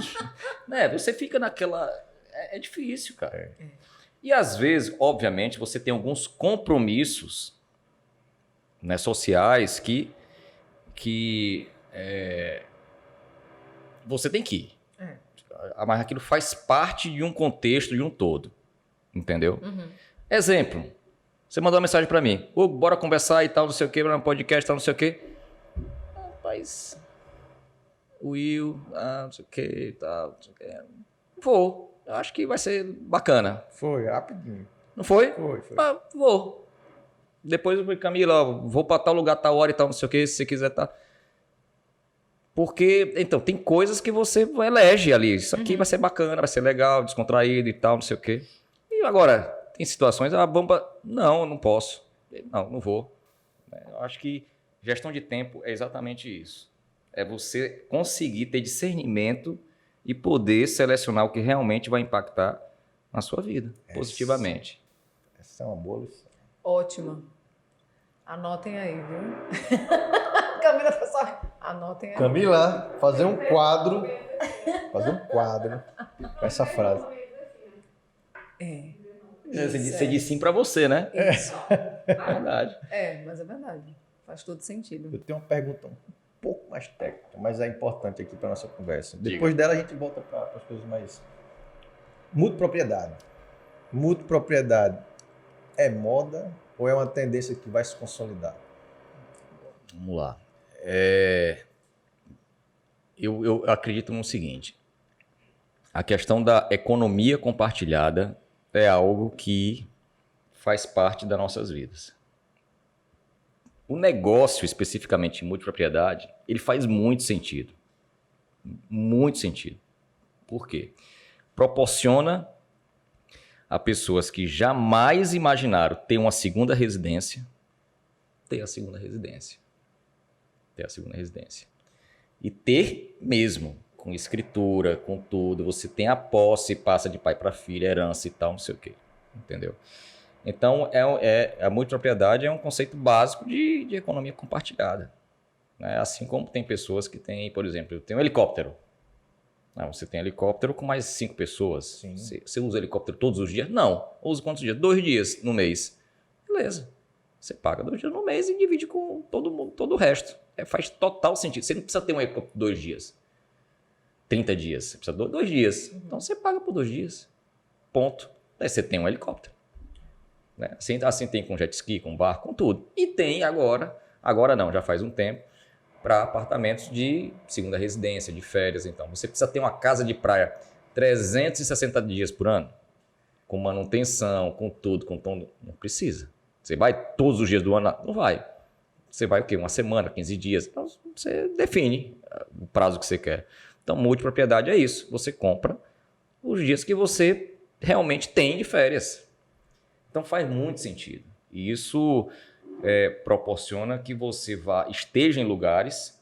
Né? Você fica naquela... É difícil, cara. E às vezes, obviamente, você tem alguns compromissos, né, sociais que você tem que ir. Mas aquilo faz parte de um contexto, de um todo. Entendeu? Uhum. Exemplo. Você mandou uma mensagem pra mim. Bora conversar e tal, não sei o quê, no podcast e tal, não sei o quê. Rapaz, Will, não sei o quê e tal, não sei o quê. Vou. Eu acho que vai ser bacana. Foi, rapidinho. Não foi? Foi. Vou. Depois eu falei, Camila, vou pra tal lugar, tal hora e tal, não sei o quê, se você quiser, tá. Porque, então, tem coisas que você elege ali. Isso aqui vai ser bacana, vai ser legal, descontraído e tal, não sei o quê. E agora... Tem situações, não, eu não posso. Não vou. Eu acho que gestão de tempo é exatamente isso. É você conseguir ter discernimento e poder selecionar o que realmente vai impactar na sua vida, positivamente. Essa é uma boa lição. Ótima. Anotem aí, viu? Camila, pessoal, anotem aí. Camila, fazer um quadro com essa frase. Você disse sim pra você, né? Isso. É verdade. Mas é verdade. Faz todo sentido. Eu tenho uma pergunta um pouco mais técnica, mas é importante aqui para nossa conversa. Diga. Depois dela a gente volta para as coisas mais... Multipropriedade. Multipropriedade é moda ou é uma tendência que vai se consolidar? Vamos lá. Eu acredito no seguinte. A questão da economia compartilhada é algo que faz parte das nossas vidas. O negócio, especificamente em multipropriedade, ele faz muito sentido. Muito sentido. Por quê? Proporciona a pessoas que jamais imaginaram ter uma segunda residência, ter a segunda residência. E ter mesmo, com escritura, com tudo. Você tem a posse, passa de pai para filho, herança e tal, não sei o quê. Entendeu? Então, a multipropriedade é um conceito básico de economia compartilhada. Né? Assim como tem pessoas que têm, por exemplo, tem um helicóptero. Você tem helicóptero com mais 5 pessoas. Sim. Você usa helicóptero todos os dias? Não. Usa quantos dias? 2 dias no mês. Beleza. Você paga 2 dias no mês e divide com todo mundo, todo o resto. Faz total sentido. Você não precisa ter um helicóptero 2 dias. 30 dias. Você precisa de 2 dias. Então você paga por 2 dias. Ponto. Aí você tem um helicóptero. Né? Assim tem com jet ski, com barco, com tudo. E tem agora não, já faz um tempo, para apartamentos de segunda residência, de férias. Então você precisa ter uma casa de praia 360 dias por ano, com manutenção, com tudo, com tom. Não precisa. Você vai todos os dias do ano? Não vai. Você vai o quê? Uma semana, 15 dias. Então você define o prazo que você quer. Então multipropriedade é isso. Você compra os dias que você realmente tem de férias. Então faz muito sentido. E isso proporciona que você esteja em lugares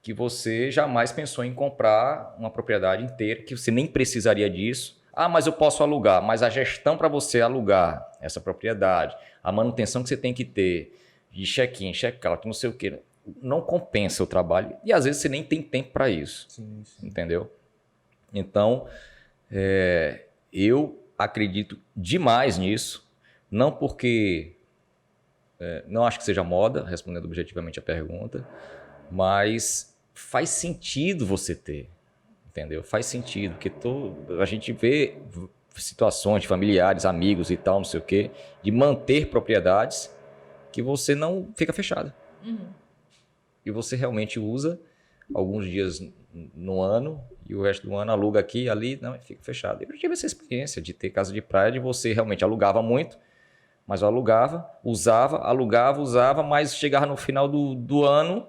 que você jamais pensou em comprar uma propriedade inteira, que você nem precisaria disso. Ah, mas eu posso alugar. Mas a gestão para você alugar essa propriedade, a manutenção que você tem que ter, de check-in, check-out, não sei o quê, não compensa o trabalho. E às vezes você nem tem tempo para isso. Sim, sim. Entendeu? Então, eu acredito demais nisso, não porque não acho que seja moda, respondendo objetivamente a pergunta, mas faz sentido você ter, entendeu? Faz sentido, porque a gente vê situações de familiares, amigos e tal, não sei o quê, de manter propriedades que você não fica fechada. E você realmente usa alguns dias no ano e o resto do ano aluga aqui e ali, não, fica fechado. Eu tive essa experiência de ter casa de praia, de você realmente alugava muito, mas eu alugava, usava, mas chegava no final do ano,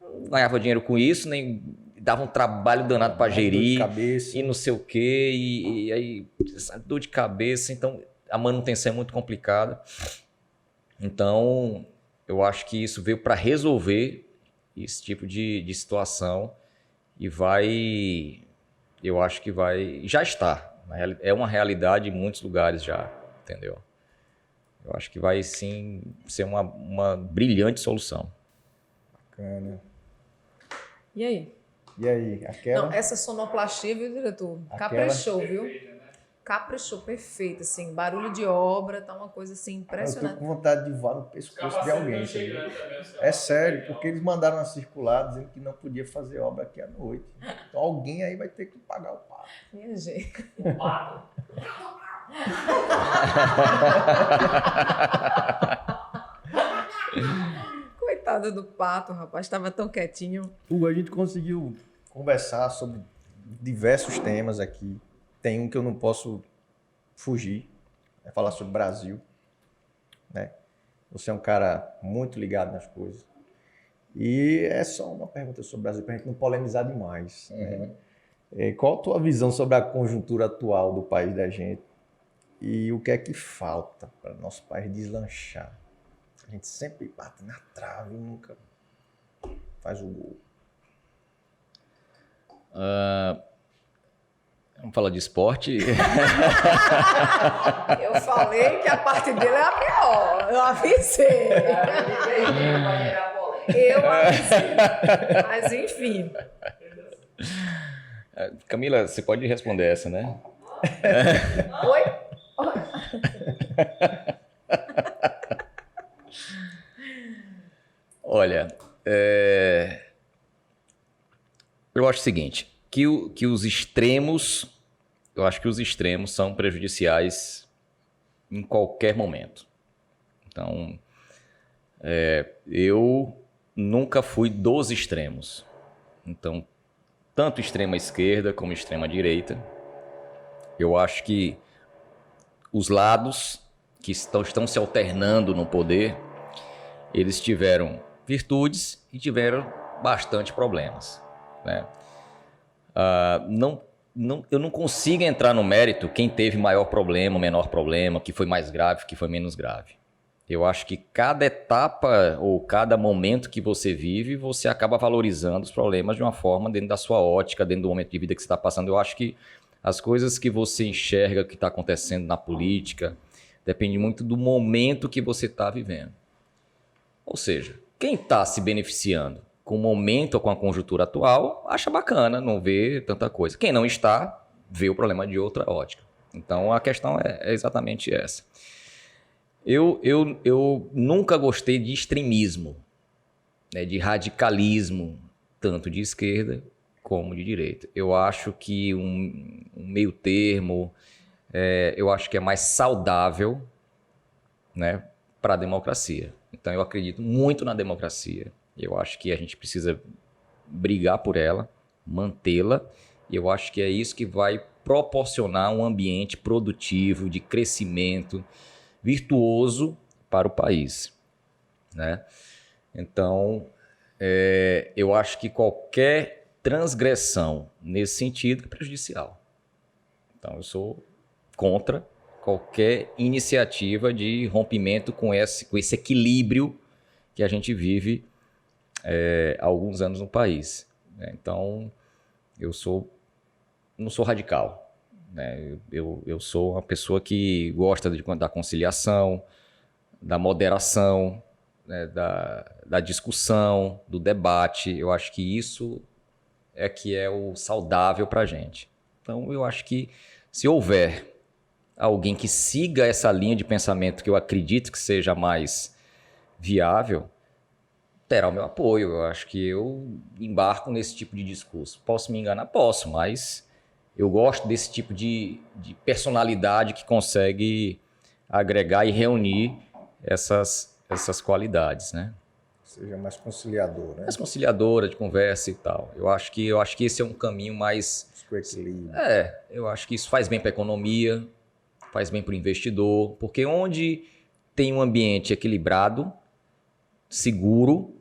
não ganhava dinheiro com isso, nem dava um trabalho danado para gerir, Dor de cabeça. e não sei o quê, e aí dor de cabeça, então a manutenção é muito complicada. Então, eu acho que isso veio para resolver esse tipo de situação e eu acho que já está. É uma realidade em muitos lugares já, entendeu? Eu acho que vai sim ser uma brilhante solução. Bacana. E aí? E aí, aquela? Não, essa sonoplastia, viu, diretor? Caprichou, viu? Caprichou, perfeito, assim, barulho de obra, tá uma coisa assim Eu impressionante. tô com vontade de voar no pescoço de alguém. É sério, porque eles mandaram uma circular dizendo que não podia fazer obra aqui à noite. Então alguém aí vai ter que pagar o pato. Minha gente. Coitado do pato, rapaz, estava tão quietinho. Hugo, a gente conseguiu conversar sobre diversos temas aqui. Tem um que eu não posso fugir, é falar sobre o Brasil, né? Você é um cara muito ligado nas coisas. E é só uma pergunta sobre o Brasil, para a gente não polemizar demais. Né? Qual a tua visão sobre a conjuntura atual do país da gente? E o que é que falta para o nosso país deslanchar? A gente sempre bate na trave e nunca faz o gol. Vamos falar de esporte? Eu falei que a parte dele é a pior. Eu avisei. Eu avisei. Mas enfim. Camila, você pode responder essa, né? Oi? Olha, eu acho o seguinte, que os extremos, eu acho que os extremos são prejudiciais em qualquer momento. Então, eu nunca fui dos extremos. Então, tanto extrema esquerda como extrema direita, eu acho que os lados que estão se alternando no poder, eles tiveram virtudes e tiveram bastante problemas, né? Eu não consigo entrar no mérito quem teve maior problema, menor problema, que foi mais grave, que foi menos grave. Eu acho que cada etapa ou cada momento que você vive, você acaba valorizando os problemas de uma forma dentro da sua ótica, dentro do momento de vida que você está passando. Eu acho que as coisas que você enxerga que está acontecendo na política depende muito do momento que você está vivendo. Ou seja, quem está se beneficiando com o momento ou com a conjuntura atual, acha bacana, não vê tanta coisa. Quem não está, vê o problema de outra ótica. Então, a questão é exatamente essa. Eu nunca gostei de extremismo, né, de radicalismo, tanto de esquerda como de direita. Eu acho que um meio termo, eu acho que é mais saudável, né, para a democracia. Então, eu acredito muito na democracia. Eu acho que a gente precisa brigar por ela, mantê-la. E eu acho que é isso que vai proporcionar um ambiente produtivo, de crescimento, virtuoso para o país, né? Então, eu acho que qualquer transgressão nesse sentido é prejudicial. Então, eu sou contra qualquer iniciativa de rompimento com esse equilíbrio que a gente vive há alguns anos no país. Então, eu não sou radical, né? Eu sou uma pessoa que gosta da conciliação, da moderação, né? da discussão, do debate. Eu acho que isso é que é o saudável para a gente. Então, eu acho que se houver alguém que siga essa linha de pensamento que eu acredito que seja mais viável, terá o meu apoio. Eu acho que eu embarco nesse tipo de discurso. Posso me enganar? Posso, mas eu gosto desse tipo de personalidade que consegue agregar e reunir essas qualidades, né? Seja mais conciliador, né? Mais conciliadora de conversa e tal. Eu acho que esse é um caminho mais... Equilíbrio. Eu acho que isso faz bem para a economia, faz bem para o investidor, porque onde tem um ambiente equilibrado, seguro,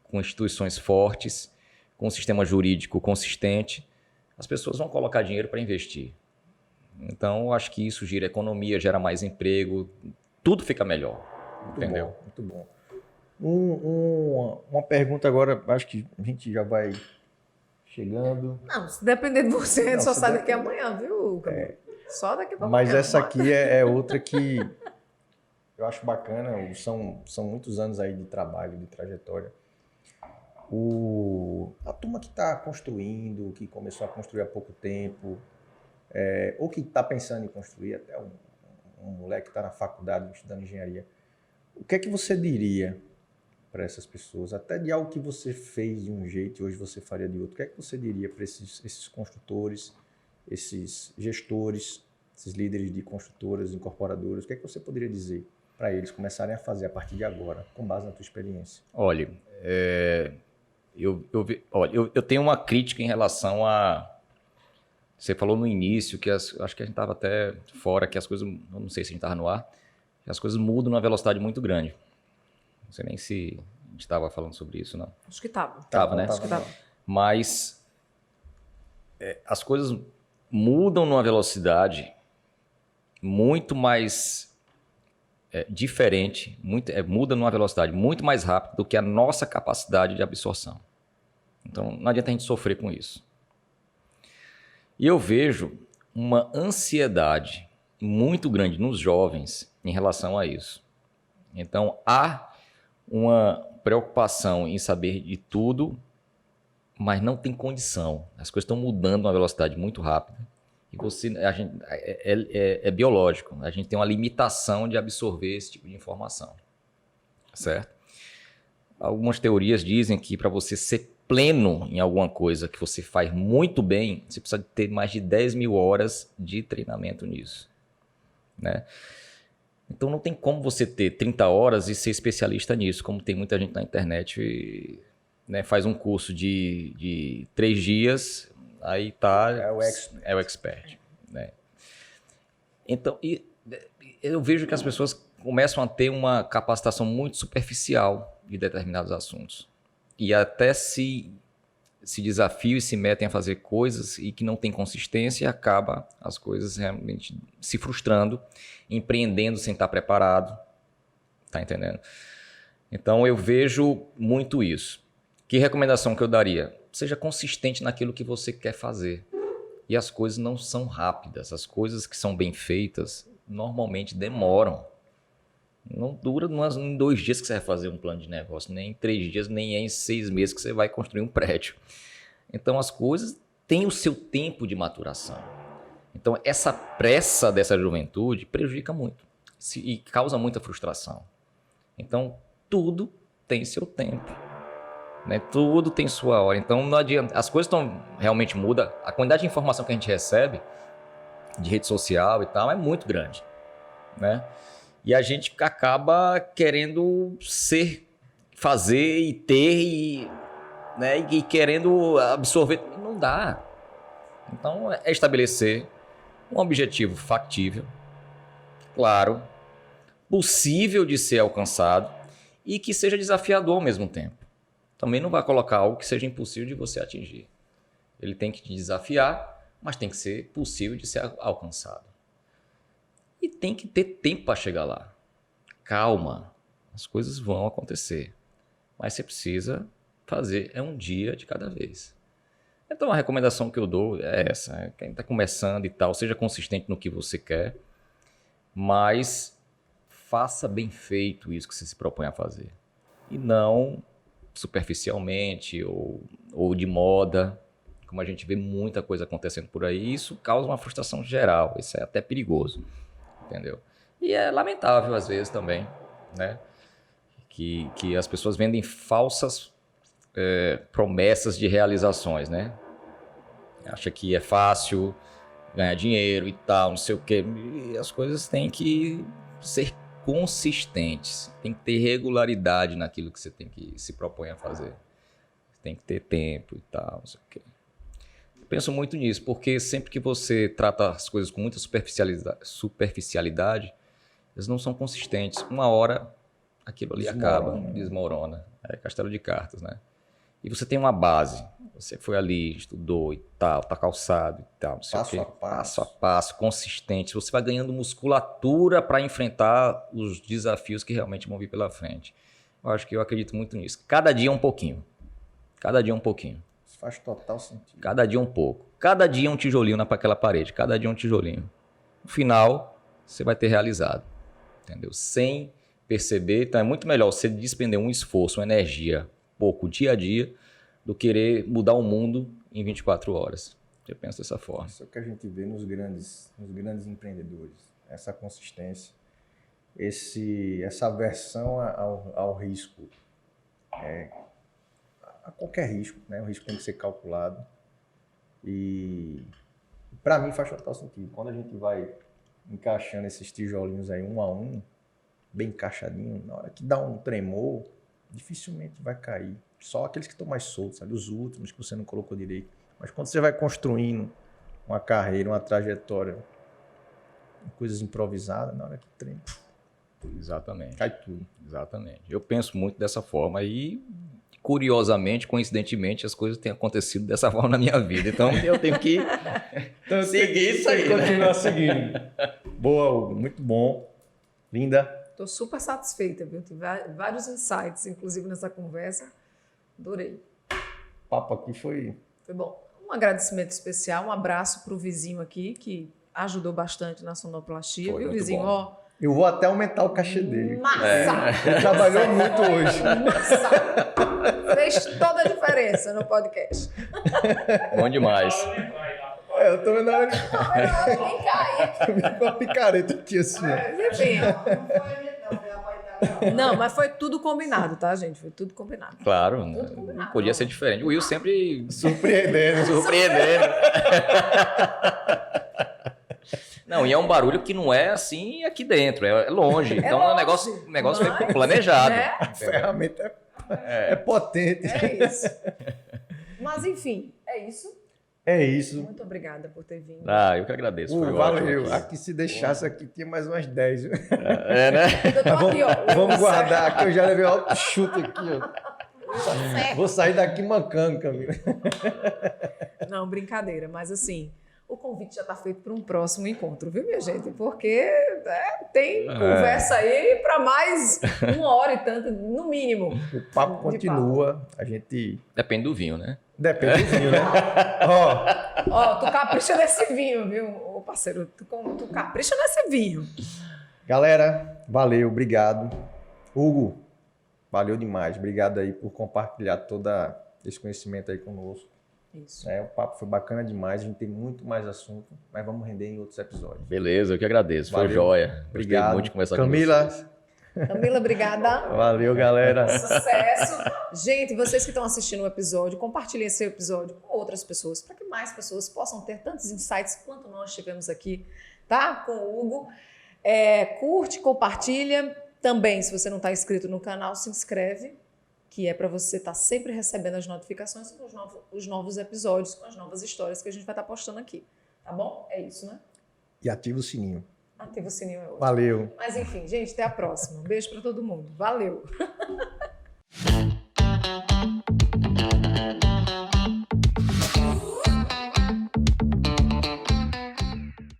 com instituições fortes, com um sistema jurídico consistente, as pessoas vão colocar dinheiro para investir. Então, eu acho que isso gira a economia, gera mais emprego, tudo fica melhor. Muito entendeu? bom, muito bom. Uma pergunta agora, acho que a gente já vai chegando. Não, se depender de você, a gente Não, só se sai depender- daqui amanhã, viu? Só daqui para Mas amanhã. essa aqui é outra que eu acho bacana. São muitos anos aí de trabalho, de trajetória. A turma que está construindo, que começou a construir há pouco tempo, ou que está pensando em construir, até um moleque que está na faculdade estudando engenharia, o que é que você diria para essas pessoas? Até de algo que você fez de um jeito e hoje você faria de outro. O que é que você diria para esses construtores, esses gestores, esses líderes de construtoras, incorporadoras? O que é que você poderia dizer para eles começarem a fazer a partir de agora, com base na tua experiência? Olha, eu tenho uma crítica em relação a... Você falou no início que acho que a gente estava até fora, que as coisas, eu não sei se a gente estava no ar, que as coisas mudam numa velocidade muito grande. Não sei nem se a gente estava falando sobre isso, não. Acho que estava. Tava, né? Acho que estava. Mas as coisas mudam numa velocidade muito mais diferente, muda numa velocidade muito mais rápida do que a nossa capacidade de absorção. Então, não adianta a gente sofrer com isso. E eu vejo uma ansiedade muito grande nos jovens em relação a isso. Então, há uma preocupação em saber de tudo, mas não tem condição. As coisas estão mudando numa velocidade muito rápida. E é biológico. A gente tem uma limitação de absorver esse tipo de informação. Certo? Algumas teorias dizem que para você ser pleno em alguma coisa que você faz muito bem, você precisa ter mais de 10 mil horas de treinamento nisso. Né? Então não tem como você ter 30 horas e ser especialista nisso, como tem muita gente na internet, né, faz um curso de 3 dias, aí tá... É o expert. Né? Então, eu vejo que as pessoas começam a ter uma capacitação muito superficial de determinados assuntos. E até se desafiam e se metem a fazer coisas e que não tem consistência, e acaba as coisas realmente se frustrando, empreendendo sem estar preparado. Tá entendendo? Então eu vejo muito isso. Que recomendação que eu daria? Seja consistente naquilo que você quer fazer. E as coisas não são rápidas. As coisas que são bem feitas normalmente demoram. Não dura em 2 dias que você vai fazer um plano de negócio, nem em 3 dias, nem em 6 meses que você vai construir um prédio. Então as coisas têm o seu tempo de maturação. Então essa pressa dessa juventude prejudica muito e causa muita frustração. Então tudo tem seu tempo, né? Tudo tem sua hora. Então não adianta, as coisas realmente mudam. A quantidade de informação que a gente recebe de rede social e tal é muito grande, né? E a gente acaba querendo fazer e ter, né, e querendo absorver. Não dá. Então, é estabelecer um objetivo factível, claro, possível de ser alcançado e que seja desafiador ao mesmo tempo. Também não vai colocar algo que seja impossível de você atingir. Ele tem que te desafiar, mas tem que ser possível de ser alcançado. E tem que ter tempo para chegar lá. Calma, as coisas vão acontecer. Mas você precisa fazer, é um dia de cada vez. Então a recomendação que eu dou é essa. Quem está começando e tal, seja consistente no que você quer, mas faça bem feito isso que você se propõe a fazer. E não superficialmente ou de moda, como a gente vê muita coisa acontecendo por aí. Isso causa uma frustração geral, isso é até perigoso, entendeu? E é lamentável às vezes também, né? Que as pessoas vendem falsas promessas de realizações, né? Acha que é fácil ganhar dinheiro e tal, não sei o quê. E as coisas têm que ser consistentes, tem que ter regularidade naquilo que você tem que se propõe a fazer. Tem que ter tempo e tal, não sei o quê. Eu penso muito nisso, porque sempre que você trata as coisas com muita superficialidade, elas não são consistentes. Uma hora aquilo ali acaba, desmorona. É castelo de cartas, né? E você tem uma base. Você foi ali, estudou e tal, tá calçado e tal, não sei o quê. Passo a passo, consistente. Você vai ganhando musculatura para enfrentar os desafios que realmente vão vir pela frente. Eu acredito muito nisso. Cada dia um pouquinho. Cada dia um pouquinho. Isso faz total sentido. Cada dia um pouco. Cada dia um tijolinho naquela parede. Cada dia um tijolinho. No final, você vai ter realizado. Entendeu? Sem perceber. Então é muito melhor você despender um esforço, uma energia, pouco dia a dia, do querer mudar o mundo em 24 horas. Eu penso dessa forma. Isso é o que a gente vê nos grandes empreendedores. Essa consistência, essa aversão ao risco. A qualquer risco, né? O risco tem que ser calculado. E para mim faz total sentido. Quando a gente vai encaixando esses tijolinhos aí um a um, bem encaixadinho, na hora que dá um tremor, dificilmente vai cair. Só aqueles que estão mais soltos, ali, os últimos que você não colocou direito. Mas quando você vai construindo uma carreira, uma trajetória, coisas improvisadas, na hora que treme, exatamente, cai tudo. Exatamente. Eu penso muito dessa forma e, curiosamente, coincidentemente, as coisas têm acontecido dessa forma na minha vida. Então eu tenho que seguir isso aí, continuar seguindo. Boa, Hugo. Muito bom. Linda. Estou super satisfeita, viu? Tive vários insights, inclusive, nessa conversa. Adorei. O papo aqui foi bom. Um agradecimento especial, um abraço para o vizinho aqui, que ajudou bastante na sonoplastia. Foi, viu, muito vizinho? bom. Ó, Eu vou até aumentar o cachê dele. massa! Ele trabalhou muito hoje. Massa! Fez toda a diferença no podcast. Bom demais. Eu tô vendo a hora Nem cair. com a picareta aqui assim. Mas, enfim. Não, mas foi tudo combinado, tá, gente? Foi tudo combinado. Claro, não podia ser diferente. O Will sempre Surpreendendo. surpreendendo. Não, e é um barulho que não é assim aqui dentro, é longe. Então longe, o negócio mas, foi planejado. né? A ferramenta é potente. É isso. Mas, enfim, é isso. É isso. Muito obrigada por ter vindo. Eu que agradeço. Foi Valeu. ótimo. Aqui se deixasse, aqui tinha mais umas 10. Viu? Né? Eu tô aqui, ó. Vamos guardar aqui. Eu já levei alto chute aqui, ó. Vou sair daqui mancando, Camila. Não, brincadeira, mas assim, o convite já está feito para um próximo encontro, viu, minha gente? Porque tem conversa aí para mais 1 hora e tanto, no mínimo. O papo continua. A gente... Depende do vinho, né? Depende do vinho, né? Ó, tu capricha nesse vinho, viu, ô parceiro? Tu capricha nesse vinho. Galera, valeu, obrigado. Hugo, valeu demais. Obrigado aí por compartilhar todo esse conhecimento aí conosco. Isso. O papo foi bacana demais. A gente tem muito mais assunto, mas vamos render em outros episódios. Beleza, eu que agradeço. Foi Valeu. joia. Obrigado. Gostei muito de conversar Camila. com vocês. Camila, obrigada. Valeu, galera. Sucesso. Gente, vocês que estão assistindo o episódio, compartilhem esse episódio com outras pessoas, para que mais pessoas possam ter tantos insights quanto nós tivemos aqui, tá? Com o Hugo. Curte, compartilha. Também, se você não está inscrito no canal, se inscreve, que é para você estar sempre recebendo as notificações com os novos episódios, com as novas histórias que a gente vai estar postando aqui. Tá bom? É isso, né? E ativa o sininho. Ativa o sininho é outro. Valeu. Mas enfim, gente, até a próxima. Um beijo para todo mundo. Valeu!